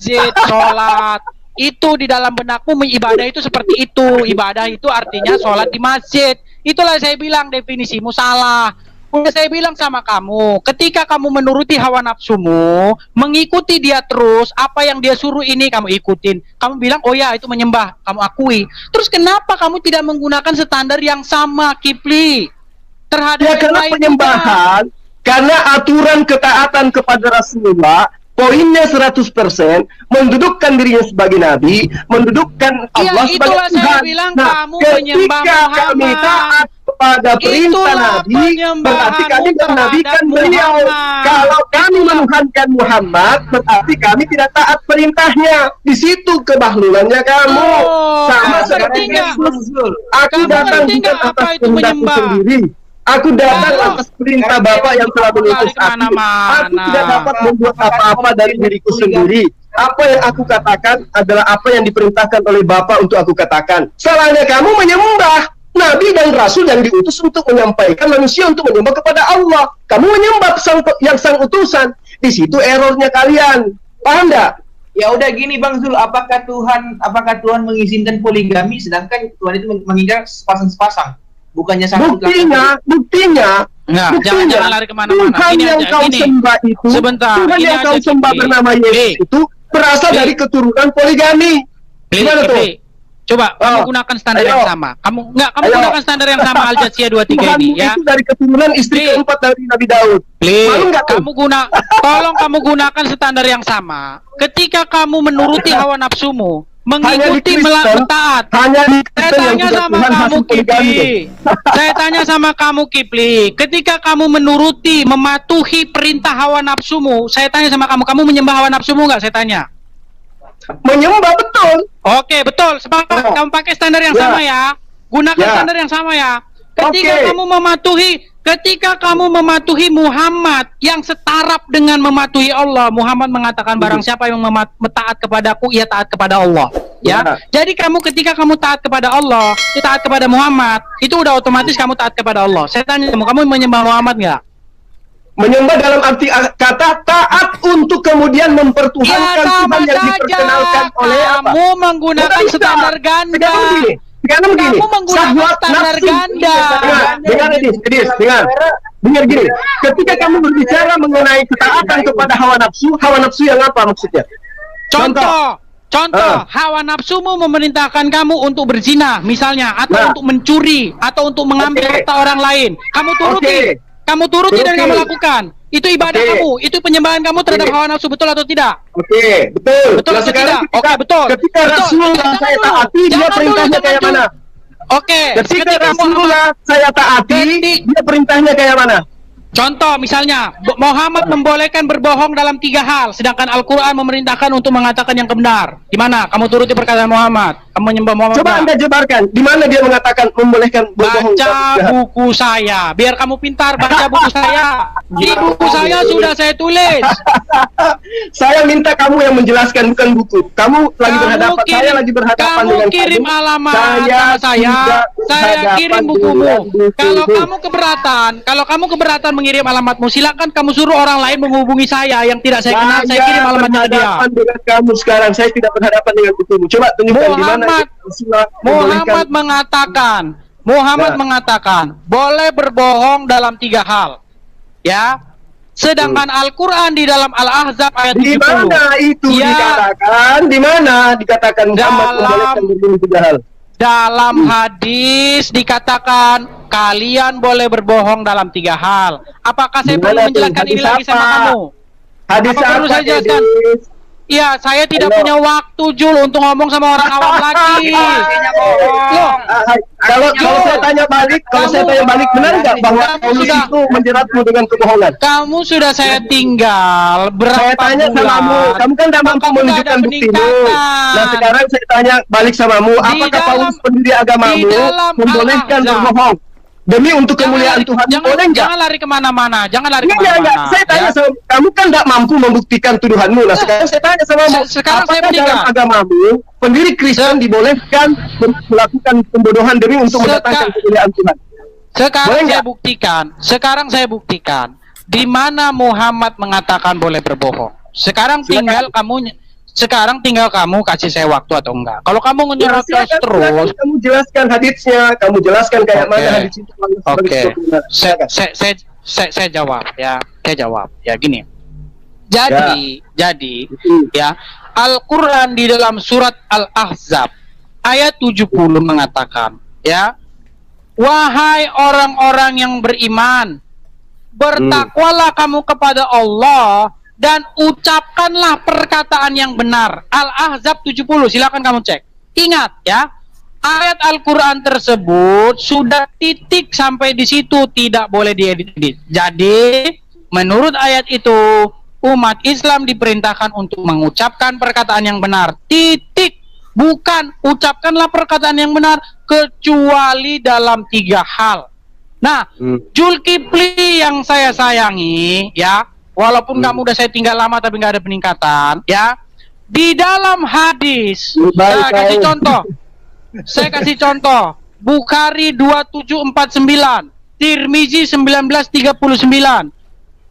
Sholat itu di dalam benakmu, ibadah itu seperti itu. Ibadah itu artinya sholat di masjid. Itulah saya bilang definisimu salah. Udah saya bilang sama kamu, ketika kamu menuruti hawa nafsumu, mengikuti dia terus, apa yang dia suruh ini kamu ikutin. Kamu bilang, oh ya itu menyembah, kamu akui. Terus kenapa kamu tidak menggunakan standar yang sama, Kifli? Terhadap karena penyembahan, karena aturan ketaatan kepada Rasulullah, poinnya 100% mendudukkan dirinya sebagai nabi, mendudukkan Allah sebagai Tuhan. Saya bilang kamu menyembah Muhammad. Kami taat kepada perintah nabi, berarti kami menabikan beliau. Kalau kami menuhankan Muhammad, berarti kami tidak taat perintahnya. Di situ kebahlulannya kamu. Sama seperti aku datang bukan atas kehendakku sendiri. Aku datang atas perintah Bapak yang telah mengutus aku. Aku tidak dapat membuat apa-apa dari diriku sendiri. Apa yang aku katakan adalah apa yang diperintahkan oleh Bapak untuk aku katakan. Salahnya kamu menyembah Nabi dan Rasul yang diutus untuk menyampaikan manusia untuk menyembah kepada Allah. Kamu menyembah sang utusan. Di situ errornya kalian. Paham enggak? Ya udah gini Bang Zul, apakah Tuhan mengizinkan poligami sedangkan Tuhan itu menginginkan sepasang-sepasang? Bukannya satu Buktinya. Nah, jangan lari kemana-mana. Tuhan Ini yang aja, kau gini. sembah itu, Sebentar, Tuhan ini yang aja, kau sembah Kipli. bernama Yesus itu berasal dari keturunan poligami. Gimana tuh? Coba kamu gunakan standar yang sama. Kamu gunakan standar yang sama Al-Jatsiyah 23 ini ya. Itu dari keturunan istri keempat dari Nabi Daud. Malu nggak tuh? Tolong kamu gunakan standar yang sama. Ketika kamu menuruti hawa nafsumu, mengikuti taat. Saya tanya sama kamu Kipli. Saya tanya sama kamu Kipli. Ketika kamu menuruti, mematuhi perintah hawa nafsumu, saya tanya sama kamu menyembah hawa nafsumu nggak? Saya tanya. Menyembah, betul. Oke, betul. Sepakat. Kamu pakai standar yang sama ya. Gunakan standar yang sama ya. Ketika kamu mematuhi Muhammad yang setaraf dengan mematuhi Allah, Muhammad mengatakan barang siapa yang taat kepadaku, ia taat kepada Allah. Ya. Jadi ketika kamu taat kepada Allah, taat kepada Muhammad, itu udah otomatis kamu taat kepada Allah. Saya tanya kamu menyembah Muhammad nggak? Menyembah dalam arti kata taat untuk kemudian mempertuhankan Tuhan yang diperkenalkan oleh apa? Kamu menggunakan standar ganda. Sekarang begini. Kamu menggunakan standar ganda. Dengar gini. Ketika kamu berbicara mengenai ketaatan kepada hawa nafsu yang apa maksudnya? Contoh, hawa nafsumu memerintahkan kamu untuk berzina, misalnya, atau untuk mencuri, atau untuk mengambil harta orang lain. Kamu turuti dan kamu lakukan. Itu ibadah kamu, itu penyembahan kamu terhadap hawa nafsu, betul atau tidak? Betul. Betul atau tidak? Oke, betul. Ketika Rasulullah saya taati, dia perintahnya kayak mana? Ketika Rasulullah saya taati, dia perintahnya kayak mana? Contoh misalnya Muhammad membolehkan berbohong dalam 3 hal, sedangkan Al-Quran memerintahkan untuk mengatakan yang benar. Di mana kamu turuti perkataan Muhammad? Kamu menyembah Muhammad? Coba Anda jabarkan. Di mana dia mengatakan membolehkan berbohong? Baca buku saya. Biar kamu pintar, baca buku saya. Di buku saya sudah saya tulis. Saya minta kamu yang menjelaskan, bukan buku. Kamu lagi berhadapan, saya lagi berhadapan dengan kamu kirim alamat saya kirim bukumu. Kalau kamu keberatan mengirim alamatmu, silakan kamu suruh orang lain menghubungi saya yang tidak saya kenal, saya kirim alamatnya ke dia. Dengan kamu sekarang, saya tidak berhadapan dengan bukumu. Coba tunjukkan di mana Muhammad mengatakan boleh berbohong dalam 3 hal. Ya. Sedangkan Al-Quran di dalam Al-Ahzab ayat 70. Di mana itu dikatakan? Di mana dikatakan Muhammad membolehkan berbohong 3 hal? Dalam hadis dikatakan kalian boleh berbohong dalam 3 hal. Apakah saya perlu menjelaskan ini lagi sama kamu? Hadis apa perlu saya jelaskan? Iya, saya tidak punya waktu Jul untuk ngomong sama orang awam lagi. Kalau saya tanya balik, benar nggak bahwa Paulus itu menjeratmu dengan kebohongan? Kamu sudah saya tinggal berapa Saya tanya samamu, kamu kan tidak mampu menunjukkan buktimu. Nah sekarang saya tanya balik samamu, apakah Paulus pendiri agamamu membolehkan berbohong demi untuk kemuliaan Tuhan? Jangan lari kemana-mana. Saya tanya sama kamu, kan tidak mampu membuktikan tuduhanmu. Nah sekarang saya tanya samamu, apakah dalam agamamu pendiri Kristen dibolehkan melakukan pembodohan demi untuk mendatangkan kemuliaan Tuhan? Sekarang saya buktikan di mana Muhammad mengatakan boleh berbohong. Sekarang tinggal kamu kasih saya waktu atau enggak. Kalau kamu nyerocos terus, kamu jelaskan haditsnya, kamu jelaskan kayak mana hadits itu. Saya jawab ya. Gini. Jadi ya, Al-Quran di dalam surat Al-Ahzab ayat 70 mengatakan, ya, wahai orang-orang yang beriman, bertakwalah kamu kepada Allah dan ucapkanlah perkataan yang benar. Al-Ahzab 70, silakan kamu cek. Ingat ya, ayat Al-Quran tersebut sudah titik sampai di situ, tidak boleh diedit. Jadi menurut ayat itu umat Islam diperintahkan untuk mengucapkan perkataan yang benar. Titik. Bukan ucapkanlah perkataan yang benar kecuali dalam 3 hal. Nah, Zulkifli yang saya sayangi ya, walaupun kamu udah saya tinggal lama tapi nggak ada peningkatan ya, di dalam hadis saya kasih contoh Bukhari 2749, Tirmizi 1939.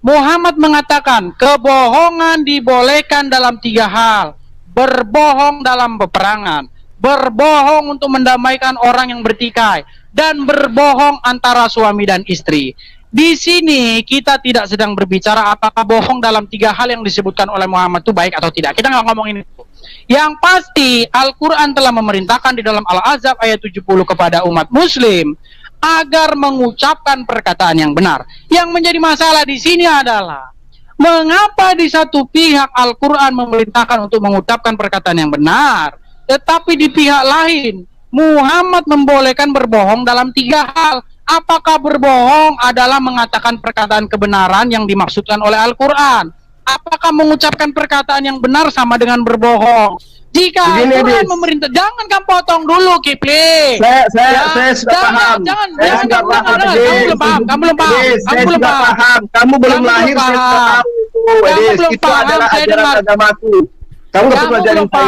Muhammad mengatakan kebohongan dibolehkan dalam 3 hal. berbohong dalam peperangan, berbohong untuk mendamaikan orang yang bertikai, dan berbohong antara suami dan istri. Di sini kita tidak sedang berbicara apakah bohong dalam 3 hal yang disebutkan oleh Muhammad itu baik atau tidak. Kita nggak ngomongin itu. Yang pasti Al-Quran telah memerintahkan di dalam Al-Ahzab ayat 70 kepada umat muslim agar mengucapkan perkataan yang benar. Yang menjadi masalah di sini adalah mengapa di satu pihak Al-Quran memerintahkan untuk mengucapkan perkataan yang benar, tetapi di pihak lain Muhammad membolehkan berbohong dalam 3 hal. Apakah berbohong adalah mengatakan perkataan kebenaran yang dimaksudkan oleh Al-Quran? Apakah mengucapkan perkataan yang benar sama dengan berbohong? Jika Al-Quran memerintah, jangan kamu potong dulu, Kipli. Saya sudah paham. Jangan kamu belum paham. Kamu belum lahir, saya sudah tahu. Itu adalah ajaran agamaku. Kamu nggak perlu ajarin saya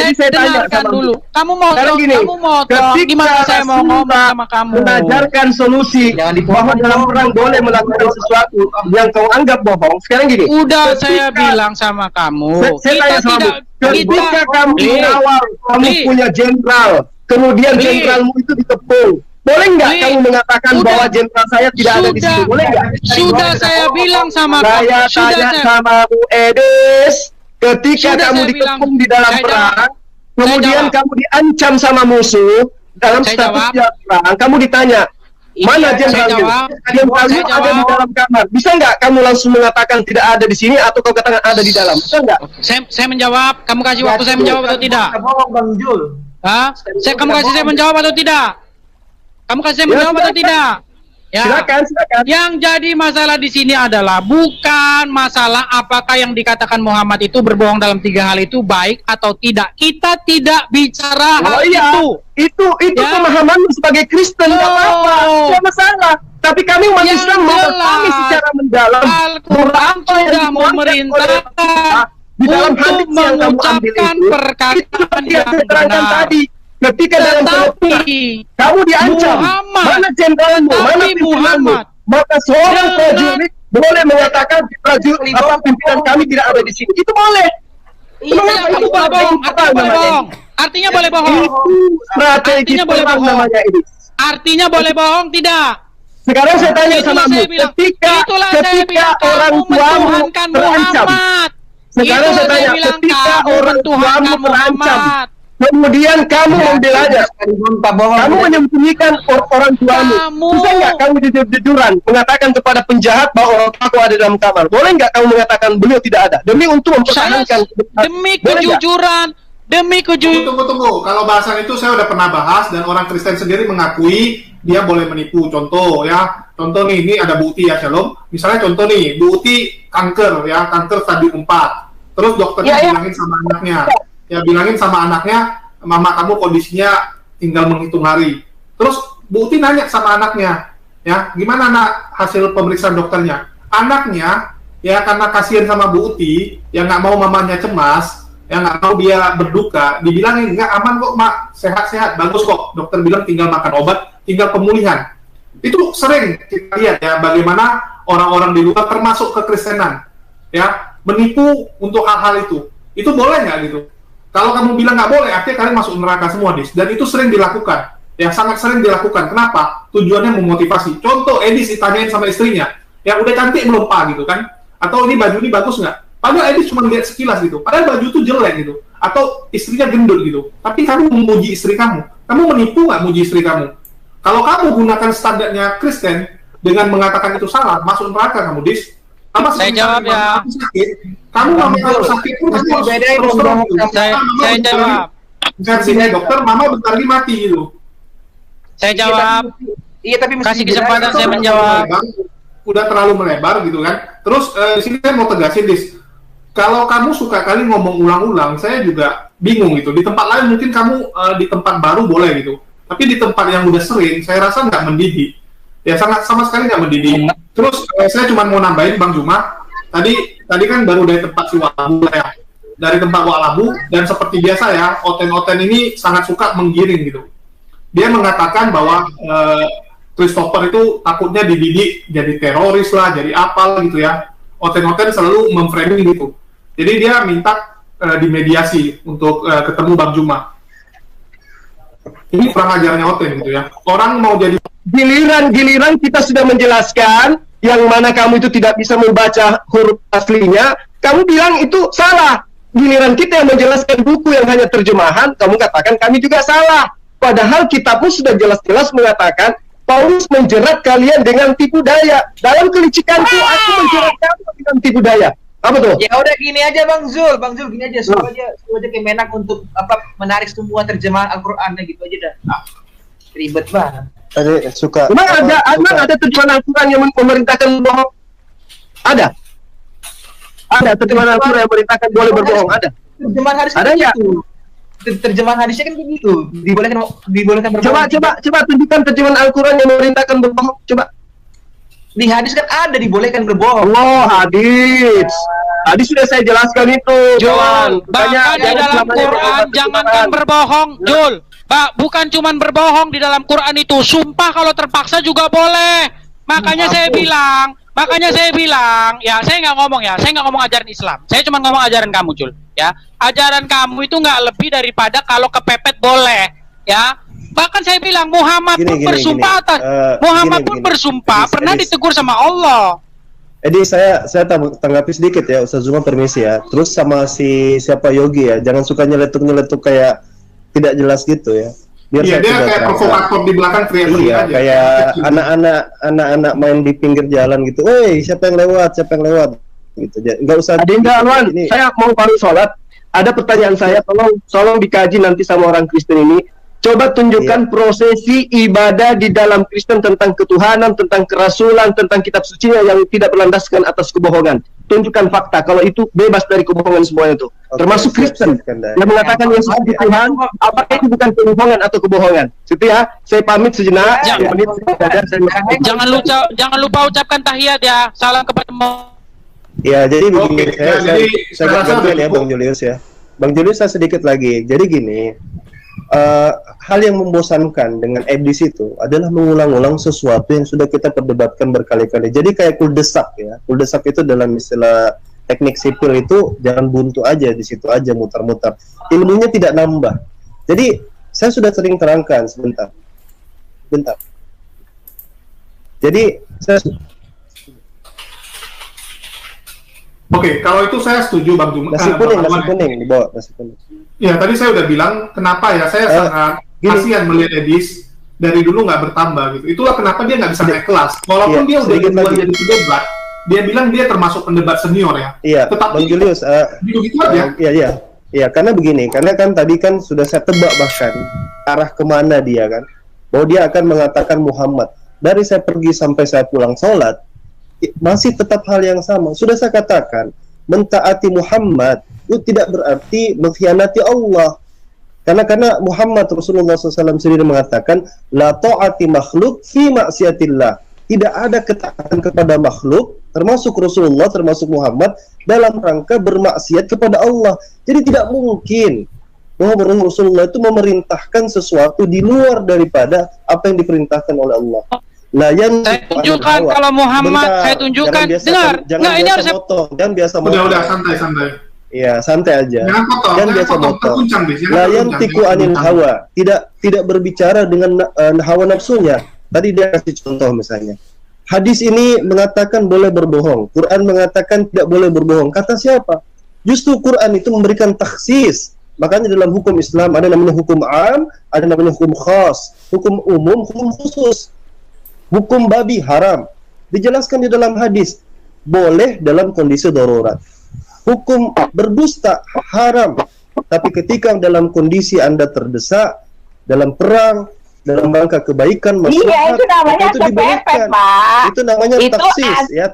itu. Saya tanya sama dulu. Kamu mau gimana saya mau ngomong sama kamu? Mengajarkan solusi bahwa dalam perang boleh melakukan sesuatu yang kau anggap bohong. Sekarang gini. Udah saya bilang sama kamu. Saya tanya sama kamu. Ketika kamu mengawal, kamu punya jenderal, kemudian jenderalmu itu dikepung. Boleh nggak kamu mengatakan bahwa jenderal saya tidak ada di sini? Boleh nggak? Sudah saya bilang sama kamu. Saya tanya sama Bu Edis. Ketika kamu dikepung di dalam perang, kemudian kamu diancam sama musuh dalam status perang, kamu ditanya, mana jenderalnya? Jenderalnya ada di dalam kamar. Bisa nggak kamu langsung mengatakan tidak ada di sini atau kau katakan ada di dalam? Bisa nggak? Saya menjawab. Kamu kasih waktu saya menjawab atau tidak? Kamu kasih saya menjawab atau tidak? Kamu kasih saya menjawab atau tidak? Ya. Silakan. Yang jadi masalah di sini adalah bukan masalah apakah yang dikatakan Muhammad itu berbohong dalam 3 hal itu baik atau tidak. Kita tidak bicara hal itu. Itu pemahamanmu sebagai Kristen, nggak apa-apa, tidak masalah. Tapi kami umat Islam memahami secara mendalam. Al-Quran sudah memerintahkan untuk mengucapkan perkataan yang benar. Ketika dalam konflik kamu diancam, mana jenderalmu, mana pimpinanmu, maka seorang prajurit boleh mengatakan prajurit pimpinan kami tidak ada di sini. Itu boleh. Itu boleh bohong. Artinya boleh bohong. Artinya boleh bohong. Artinya boleh bohong tidak? Sekarang saya tanya sama kamu, ketika orang tuamu terancam. Sekarang saya tanya, ketika orang tuamu terancam, kemudian kamu membelanya, kamu menyembunyikan orang tuamu. Bisa nggak kamu jujur-jujuran mengatakan kepada penjahat bahwa orang tuaku ada dalam kamar? Boleh nggak kamu mengatakan beliau tidak ada? Demi untuk mempertahankan. Demi kejujuran. Tunggu. Kalau bahasan itu saya udah pernah bahas dan orang Kristen sendiri mengakui dia boleh menipu. Contoh nih, ini ada bukti ya, Shalom. Misalnya contoh nih, bukti kanker stadium 4. Terus dokternya bilangin sama anaknya, mama kamu kondisinya tinggal menghitung hari. Terus bukti nanya sama anaknya, ya gimana nak hasil pemeriksaan dokternya? Anaknya ya karena kasihan sama bukti, yang nggak mau mamanya cemas, yang nggak mau dia berduka, dibilangin nggak aman kok mak, sehat-sehat, bagus kok. Dokter bilang tinggal makan obat, tinggal pemulihan. Itu sering kita lihat ya bagaimana orang-orang di luar termasuk kekristenan ya menipu untuk hal-hal itu. Itu boleh nggak gitu? Kalau kamu bilang nggak boleh, artinya kalian masuk neraka semua, Dis. Dan itu sering dilakukan. Ya, sangat sering dilakukan. Kenapa? Tujuannya memotivasi. Contoh, Edis ditanyain sama istrinya, ya udah cantik belum, Pak, gitu kan? Atau ini baju ini bagus nggak? Padahal Edis cuma lihat sekilas gitu. Padahal baju itu jelek gitu. Atau istrinya gendut gitu. Tapi kamu memuji istri kamu. Kamu menipu nggak muji istri kamu? Kalau kamu gunakan standarnya Kristen dengan mengatakan itu salah, masuk neraka kamu, Dis. Saya jawab ya. Kamu kalau sakit pun kamu saya jawab. Misalnya dokter, mama bentar lagi mati gitu. Saya jawab. Iya, tapi kasih kesempatan saya menjawab. Udah terlalu melebar gitu kan. Terus di sini saya mau tegasin, Dis. Kalau kamu suka kali ngomong ulang-ulang, saya juga bingung gitu. Di tempat lain mungkin kamu di tempat baru boleh gitu. Tapi di tempat yang udah sering, saya rasa nggak mendidik. Ya sama sekali nggak mendidik. Terus saya cuma mau nambahin Bang Juma, tadi kan baru dari tempat si Walabu ya, dari tempat Walabu, dan seperti biasa ya, Oten ini sangat suka menggiring gitu. Dia mengatakan bahwa Christopher itu takutnya dididik jadi teroris lah, jadi apa gitu ya. Oten selalu memframing gitu. Jadi dia minta dimediasi untuk ketemu Bang Juma. Ini kurang ajarnya Oten gitu ya. Orang mau jadi Giliran kita sudah menjelaskan yang mana kamu itu tidak bisa membaca huruf aslinya, kamu bilang itu salah. Giliran kita yang menjelaskan buku yang hanya terjemahan, kamu katakan kami juga salah. Padahal kitab pun sudah jelas-jelas mengatakan Paulus menjerat kalian dengan tipu daya. Dalam kelicikanku aku menjerat kamu dengan tipu daya. Apa tuh? Ya udah gini aja Bang Zul gini aja, suruh aja Kemenak untuk menarik semua terjemahan Al-Qur'an gitu aja dah. Ribet banget. Suka. Memang ada terjemahan Al-Quran yang memerintahkan berbohong? Ada terjemahan Al-Quran yang memerintahkan boleh berbohong? Ada. Terjemahan hadis ada nggak? Terjemahan hadisnya kan begitu. Dibolehkan berbohong. Coba tunjukkan terjemahan Al-Quran yang memerintahkan berbohong. Coba. Di hadis kan ada dibolehkan berbohong. Oh, hadis. Hadis sudah saya jelaskan itu. Jul, bahkan di dalam Quran jangankan berbohong, Jul. Bukan cuman berbohong di dalam Quran itu, sumpah kalau terpaksa juga boleh. Makanya saya bilang, ya saya nggak ngomong ajaran Islam. Saya cuma ngomong ajaran kamu, Jul. Ya, ajaran kamu itu nggak lebih daripada kalau kepepet boleh. Ya, bahkan saya bilang Muhammad bersumpah pernah ditegur sama Allah. Edi, saya tanggapi sedikit ya, Ustaz Zuma permisi ya. Terus sama si siapa Yogi ya, jangan suka nyeletuk kayak tidak jelas gitu ya. Biar dia kayak provokator di belakang teriak-teriak aja. Kayak anak-anak main di pinggir jalan gitu. Woi, siapa yang lewat gitu. Enggak usah. Adinda Alwan, saya mau baru sholat. Ada pertanyaan saya, tolong dikaji nanti sama orang Kristen ini. Coba tunjukkan prosesi ibadah di dalam Kristen tentang ketuhanan, tentang kerasulan, tentang kitab sucinya yang tidak berlandaskan atas kebohongan. Tunjukkan fakta, kalau itu bebas dari kebohongan semuanya itu. Termasuk Kristen yang mengatakan Yesus itu Tuhan, apakah itu bukan kebohongan atau kebohongan? Situ ya, saya pamit sejenak. Jangan lupa ucapkan tahiyat ya. Salam kepada Ya, jadi begini, saya gantian ya Bang Julius ya. Bang Julius, saya sedikit lagi. Jadi gini, hal yang membosankan dengan edis itu adalah mengulang-ulang sesuatu yang sudah kita perdebatkan berkali-kali. Jadi kayak kuldesak ya. Kuldesak itu dalam istilah teknik sipil itu jangan buntu aja di situ aja muter-muter. Ilmunya tidak nambah. Jadi saya sudah sering terangkan sebentar. Jadi saya Oke, kalau itu saya setuju Bang Juma. Nasi kuning dibawa nasi kuning. Ya, tadi saya udah bilang kenapa ya saya sangat kasihan melihat Edis dari dulu nggak bertambah gitu. Itulah kenapa dia nggak bisa naik kelas. Walaupun dia udah jadi pendebat, dia bilang dia termasuk pendebat senior ya. Iya. Tetapi Bang Julius, gitu aja. Iya, karena begini, karena kan tadi kan sudah saya tebak bahkan arah kemana dia kan, bahwa dia akan mengatakan Muhammad. Dari saya pergi sampai saya pulang sholat, masih tetap hal yang sama. Sudah saya katakan, mentaati Muhammad itu tidak berarti mengkhianati Allah. Karena Muhammad Rasulullah SAW sendiri mengatakan, la ta'ati makhluk fi maksiatillah. Tidak ada ketaatan kepada makhluk, termasuk Rasulullah, termasuk Muhammad, dalam rangka bermaksiat kepada Allah. Jadi tidak mungkin bahwa Rasulullah itu memerintahkan sesuatu di luar daripada apa yang diperintahkan oleh Allah. Saya tunjukkan kalau Muhammad, saya tunjukkan. Dengar, jangan biasa motong, jangan biasa motong. Udah santai. Iya, santai aja. Jangan biasa motong. Layan tiku anil hawa, tidak berbicara dengan hawa nafsunya. Tadi dia kasih contoh misalnya. Hadis ini mengatakan boleh berbohong, Quran mengatakan tidak boleh berbohong. Kata siapa? Justru Quran itu memberikan taksis. Makanya dalam hukum Islam ada namanya hukum am, ada namanya hukum khas, hukum umum, hukum khusus. Hukum babi haram dijelaskan di dalam hadis, boleh dalam kondisi darurat. Hukum berdusta haram, tapi ketika dalam kondisi Anda terdesak, dalam perang, dalam rangka kebaikan, maslahat, itu namanya itu diberikan. Itu namanya taksis ya.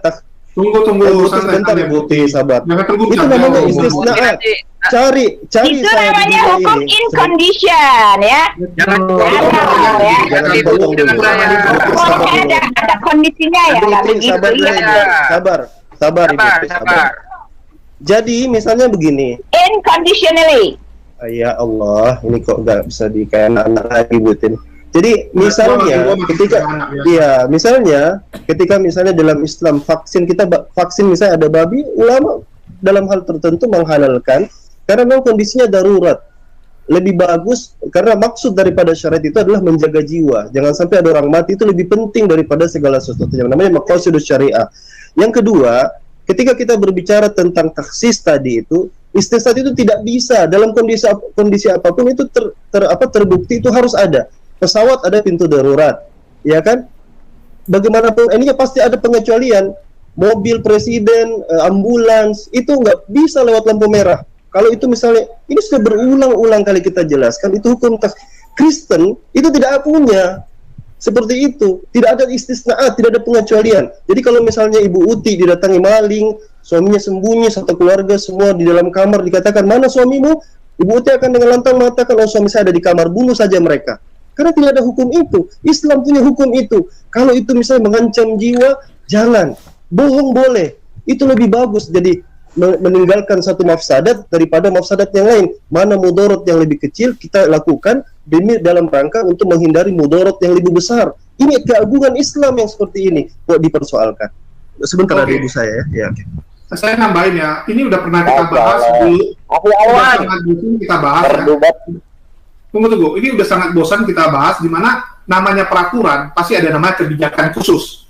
Tunggu sebentar Buti, sahabat. Itu namanya istisnaat. Cari itu namanya hukum in condition ya. Jangan potong dulu. Ada kondisinya ya. Sabar. Jadi misalnya begini. Inconditionally. Ya Allah, ini kok nggak bisa di kayak anak-anak lagi Butin. Jadi misalnya ketika misalnya dalam Islam vaksin misalnya ada babi, ulama dalam hal tertentu menghalalkan karena memang kondisinya darurat. Lebih bagus, karena maksud daripada syariat itu adalah menjaga jiwa. Jangan sampai ada orang mati, itu lebih penting daripada segala sesuatu. Yang namanya maqasidus syariah. Yang kedua, ketika kita berbicara tentang taksis tadi itu, istisnat itu tidak bisa dalam kondisi apapun itu terbukti itu harus ada. Pesawat ada pintu darurat, ya kan? Bagaimanapun, ini pasti ada pengecualian. Mobil presiden, ambulans, itu nggak bisa lewat lampu merah. Kalau itu misalnya, ini sudah berulang-ulang kali kita jelaskan, itu hukum Kristen, itu tidak punya seperti itu. Tidak ada istisnaat, tidak ada pengecualian. Jadi kalau misalnya Ibu Uti didatangi maling, suaminya sembunyi, satu keluarga semua di dalam kamar, dikatakan, mana suamimu? Ibu Uti akan dengan lantang mengatakan, oh suami saya ada di kamar, bunuh saja mereka. Karena tidak ada hukum itu. Islam punya hukum itu. Kalau itu misalnya mengancam jiwa, jangan. Bohong boleh. Itu lebih bagus. Jadi meninggalkan satu mafsadat daripada mafsadat yang lain. Mana mudorot yang lebih kecil kita lakukan demi dalam rangka untuk menghindari mudorot yang lebih besar. Ini keagungan Islam yang seperti ini buat dipersoalkan. Sebentar ada ibu saya ya. Saya nambahin ya. Ini udah pernah kita bahas dulu. Kita bahas ya. Tunggu. Ini udah sangat bosan kita bahas, di mana namanya peraturan pasti ada namanya kebijakan khusus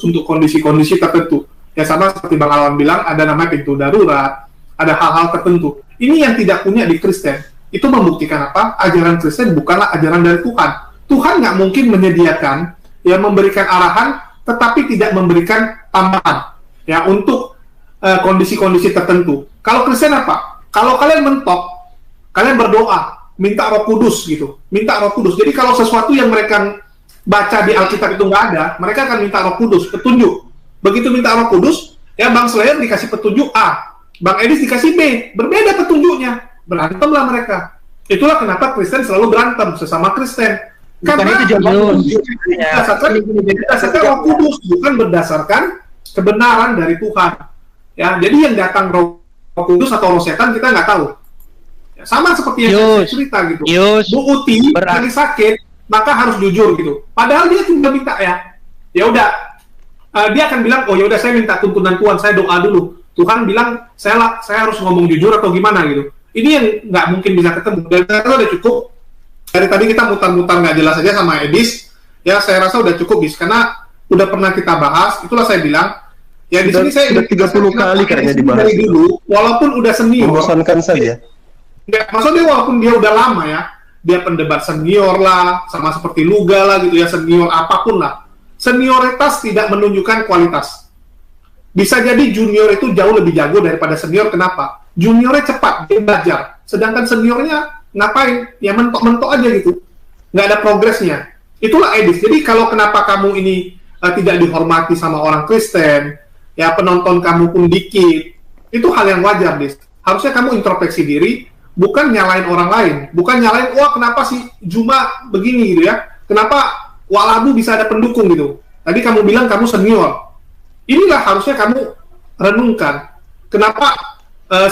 untuk kondisi-kondisi tertentu. Ya sama seperti Bang Alwan bilang, ada namanya pintu darurat, ada hal-hal tertentu. Ini yang tidak punya di Kristen. Itu membuktikan apa? Ajaran Kristen bukanlah ajaran dari Tuhan. Tuhan nggak mungkin menyediakan, ya memberikan arahan, tetapi tidak memberikan tambahan, ya untuk kondisi-kondisi tertentu. Kalau Kristen apa? Kalau kalian mentok, kalian berdoa, minta Roh Kudus gitu, minta Roh Kudus. Jadi kalau sesuatu yang mereka baca di Alkitab itu nggak ada, mereka akan minta Roh Kudus, petunjuk. Begitu minta Roh Kudus, ya Bang Slayer dikasih petunjuk A, Bang Edis dikasih B, berbeda petunjuknya, berantemlah mereka. Itulah kenapa Kristen selalu berantem sesama Kristen. Karena itu berdasarkan Roh Kudus, bukan berdasarkan kebenaran dari Tuhan. Ya, jadi yang datang Roh Kudus atau Roh Setan kita nggak tahu. Ya, sama seperti yang saya cerita gitu. Bu Uti lagi sakit, maka harus jujur gitu. Padahal dia tinggal minta ya udah. Dia akan bilang, oh yaudah saya minta tuntunan Tuhan, saya doa dulu. Tuhan bilang, saya harus ngomong jujur atau gimana gitu. Ini yang nggak mungkin bisa ketemu. Dan saya rasa udah cukup. Dari tadi kita mutar-mutar nggak jelas aja sama Edis. Ya saya rasa udah cukup bis, karena udah pernah kita bahas. Itulah saya bilang. Ya di sini saya udah 30 kali kayaknya dibahas. Dari dulu, walaupun udah senior. Membosankan saja. Ya, maksudnya walaupun dia udah lama ya, dia pendebat senior lah, sama seperti Luga lah gitu ya, senior apapun lah. Senioritas tidak menunjukkan kualitas. Bisa jadi junior itu jauh lebih jago daripada senior. Kenapa? Juniornya cepat, dia belajar. Sedangkan seniornya ngapain? Ya mentok-mentok aja gitu. Nggak ada progresnya. Itulah Edis. Jadi kalau kenapa kamu ini tidak dihormati sama orang Kristen, ya penonton kamu pun dikit, itu hal yang wajar, Dis. Harusnya kamu introspeksi diri, bukan nyalain orang lain. Bukan nyalain, wah kenapa sih Juma begini gitu ya. Kenapa Walabu bisa ada pendukung gitu. Tadi kamu bilang kamu senior. Inilah harusnya kamu renungkan. Kenapa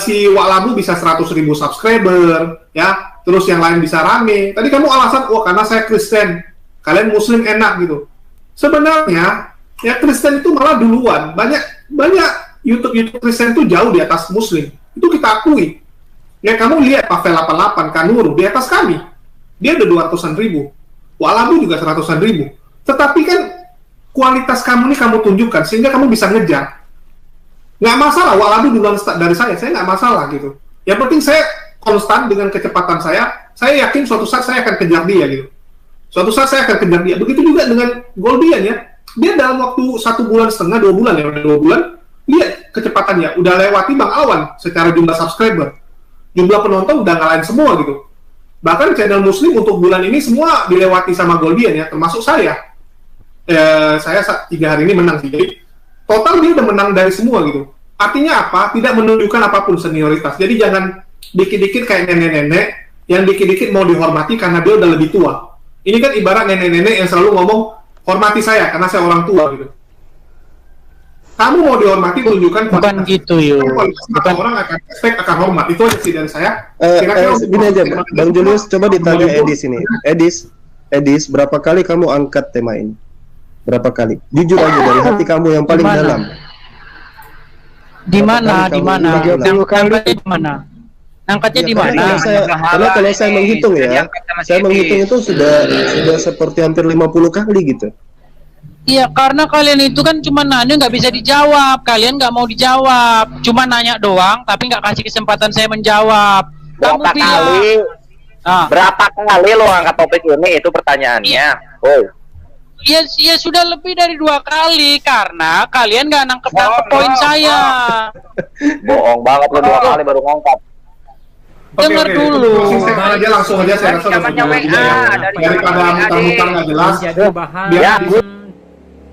si Walabu bisa 100.000 subscriber, ya, terus yang lain bisa rame. Tadi kamu alasan, karena saya Kristen, kalian Muslim enak gitu. Sebenarnya, ya Kristen itu malah duluan. Banyak YouTube Kristen itu jauh di atas Muslim. Itu kita akui. Ya kamu lihat Pavel 88, Kanuru di atas kami. Dia udah 200.000. Walabu juga 100.000. Tetapi kan kualitas kamu ini kamu tunjukkan sehingga kamu bisa ngejar. Nggak masalah, Walabu duluan dari saya nggak masalah gitu. Yang penting saya konstan dengan kecepatan saya yakin suatu saat saya akan kejar dia gitu. Suatu saat saya akan kejar dia. Begitu juga dengan Goldian ya. Dia dalam waktu 1,5 bulan, 2 bulan ya, udah 2 bulan, lihat kecepatannya, udah lewati Bang Alwan secara jumlah subscriber. Jumlah penonton udah ngalahin semua gitu. Bahkan channel Muslim untuk bulan ini semua dilewati sama Goldian ya, termasuk saya. Saya 3 hari ini menang sih. Jadi total dia udah menang dari semua gitu. Artinya apa? Tidak menunjukkan apapun senioritas. Jadi jangan dikit-dikit kayak nenek-nenek yang dikit-dikit mau dihormati karena dia udah lebih tua. Ini kan ibarat nenek-nenek yang selalu ngomong, hormati saya karena saya orang tua gitu. Kamu mau dihormati, tunjukkan bukan gitu yuk. Bukan orang akan respect, akan hormat. Itu aja sih dari saya. Gini aja, Bang Julius, coba ditanya Edis ini. Edis, berapa kali kamu angkat tema ini? Berapa kali? Jujur aja dari hati kamu yang paling dalam. Di mana? Di mana? Angkatnya di karena mana? kalau saya menghitung ya, saya menghitung itu sudah seperti hampir 50 kali gitu. Iya, karena kalian itu kan cuma nanya nggak bisa dijawab, kalian nggak mau dijawab, cuma nanya doang, tapi nggak kasih kesempatan saya menjawab. Kamu bilang, Berapa kali lo angkat topik ini? Itu pertanyaannya. Oh. Ya sudah lebih dari 2 kali karena kalian nggak nangkep poin saya. Bohong banget lo 2 kali baru ngangkat. Dengar dulu. Langsung aja saya rasa daripada mutar-mutar nggak jelas. Jadi bahan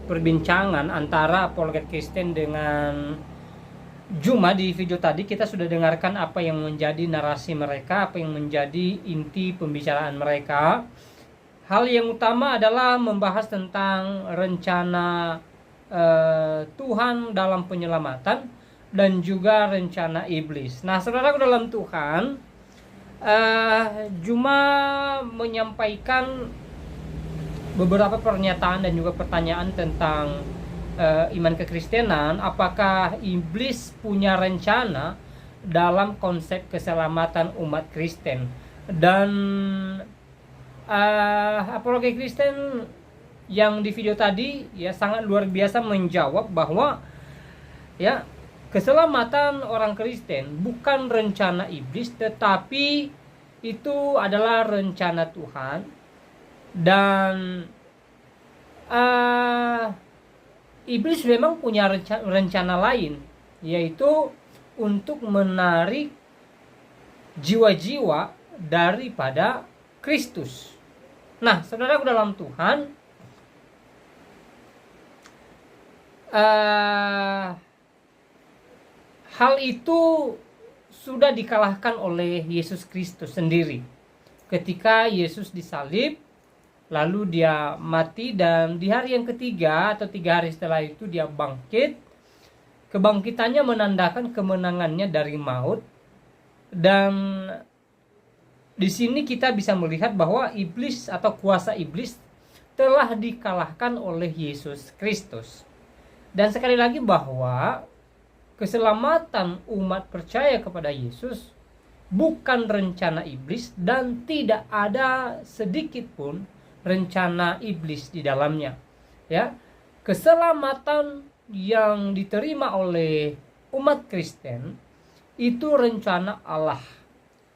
perbincangan antara apologet Kristen dengan Juma. Di video tadi kita sudah dengarkan apa yang menjadi narasi mereka, apa yang menjadi inti pembicaraan mereka. Hal yang utama adalah membahas tentang rencana Tuhan dalam penyelamatan dan juga rencana iblis. Nah, saudara dalam Tuhan, Juma menyampaikan beberapa pernyataan dan juga pertanyaan tentang iman kekristenan. Apakah iblis punya rencana dalam konsep keselamatan umat Kristen? Dan apologet Kristen yang di video tadi ya sangat luar biasa menjawab bahwa ya keselamatan orang Kristen bukan rencana iblis, tetapi itu adalah rencana Tuhan. Dan iblis memang punya rencana lain, yaitu untuk menarik jiwa-jiwa daripada Kristus. Nah, saudaraku dalam Tuhan, hal itu sudah dikalahkan oleh Yesus Kristus sendiri. Ketika Yesus disalib, lalu dia mati, dan di hari yang ketiga atau 3 hari setelah itu dia bangkit. Kebangkitannya menandakan kemenangannya dari maut. Dan di sini kita bisa melihat bahwa iblis atau kuasa iblis telah dikalahkan oleh Yesus Kristus. Dan sekali lagi bahwa keselamatan umat percaya kepada Yesus bukan rencana iblis, dan tidak ada sedikit pun rencana iblis di dalamnya. Ya, keselamatan yang diterima oleh umat Kristen itu rencana Allah.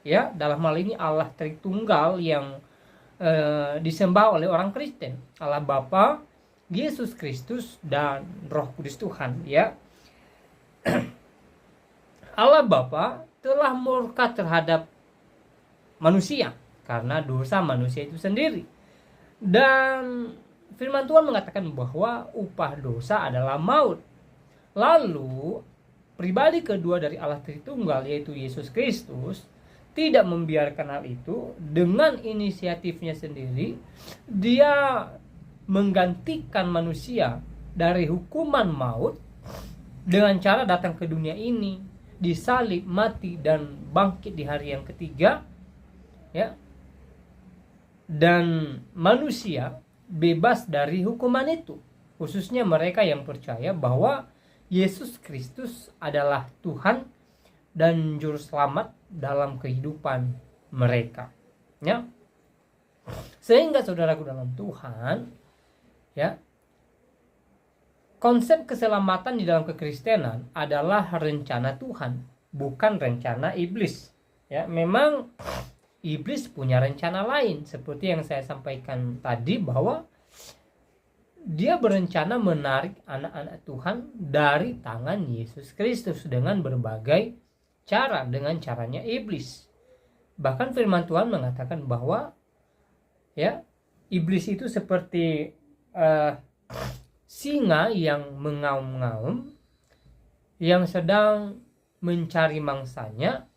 Ya, dalam hal ini Allah Tritunggal yang disembah oleh orang Kristen, Allah Bapa, Yesus Kristus, dan Roh Kudus Tuhan. Ya, Allah Bapa telah murka terhadap manusia karena dosa manusia itu sendiri. Dan firman Tuhan mengatakan bahwa upah dosa adalah maut. Lalu pribadi kedua dari Allah Tritunggal, yaitu Yesus Kristus, tidak membiarkan hal itu. Dengan inisiatifnya sendiri, dia menggantikan manusia dari hukuman maut dengan cara datang ke dunia ini, disalib, mati, dan bangkit di hari yang ketiga. Ya, dan manusia bebas dari hukuman itu, khususnya mereka yang percaya bahwa Yesus Kristus adalah Tuhan dan juru selamat dalam kehidupan mereka. Ya, sehingga saudaraku dalam Tuhan, ya, konsep keselamatan di dalam kekristenan adalah rencana Tuhan, bukan rencana iblis. Ya, memang iblis punya rencana lain, seperti yang saya sampaikan tadi, bahwa dia berencana menarik anak-anak Tuhan dari tangan Yesus Kristus dengan berbagai cara, dengan caranya iblis. Bahkan firman Tuhan mengatakan bahwa ya, iblis itu seperti singa yang mengaum-ngaum, yang sedang mencari mangsanya,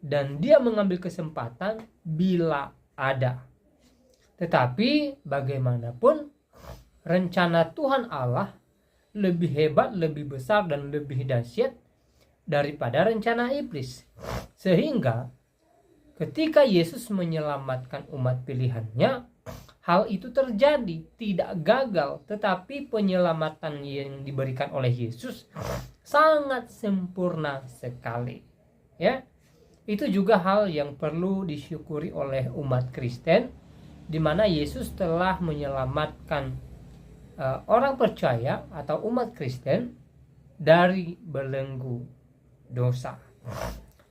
dan dia mengambil kesempatan bila ada. Tetapi bagaimanapun, rencana Tuhan Allah lebih hebat, lebih besar, dan lebih dahsyat daripada rencana iblis. Sehingga ketika Yesus menyelamatkan umat pilihannya, hal itu terjadi, tidak gagal, tetapi penyelamatan yang diberikan oleh Yesus sangat sempurna sekali. Ya, Itu juga hal yang perlu disyukuri oleh umat Kristen, di mana Yesus telah menyelamatkan orang percaya atau umat Kristen dari belenggu dosa.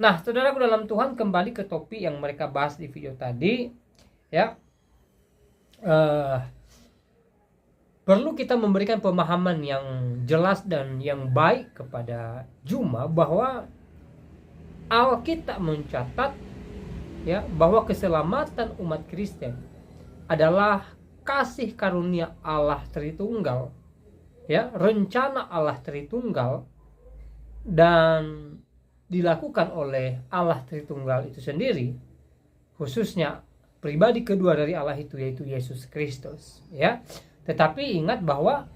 Nah, saudaraku dalam Tuhan, kembali ke topik yang mereka bahas di video tadi, ya. Perlu kita memberikan pemahaman yang jelas dan yang baik kepada Juma bahwa Alkitab mencatat, ya, bahwa keselamatan umat Kristen adalah kasih karunia Allah Tritunggal, ya, rencana Allah Tritunggal, dan dilakukan oleh Allah Tritunggal itu sendiri, khususnya pribadi kedua dari Allah itu, yaitu Yesus Kristus, ya. Tetapi ingat bahwa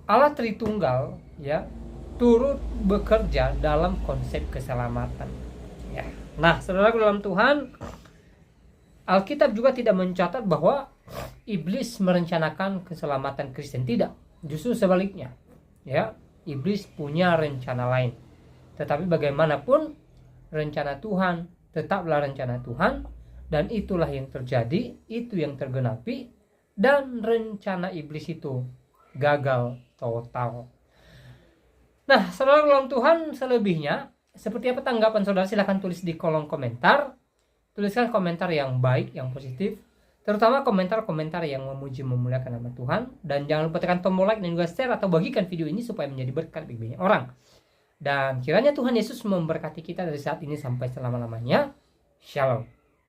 Allah Tritunggal, ya, turut bekerja dalam konsep keselamatan, ya. Nah, saudara dalam Tuhan, Alkitab juga tidak mencatat bahwa iblis merencanakan keselamatan Kristen, tidak. Justru sebaliknya, ya, iblis punya rencana lain. Tetapi bagaimanapun rencana Tuhan tetaplah rencana Tuhan, dan itulah yang terjadi, itu yang tergenapi, dan rencana iblis itu gagal total. Nah, saudara dalam Tuhan, selebihnya seperti apa tanggapan saudara? Silahkan tulis di kolom komentar. Tuliskan komentar yang baik, yang positif, terutama komentar-komentar yang memuji memuliakan nama Tuhan. Dan jangan lupa tekan tombol like dan juga share atau bagikan video ini supaya menjadi berkat bagi banyak orang. Dan kiranya Tuhan Yesus memberkati kita dari saat ini sampai selama-lamanya. Shalom.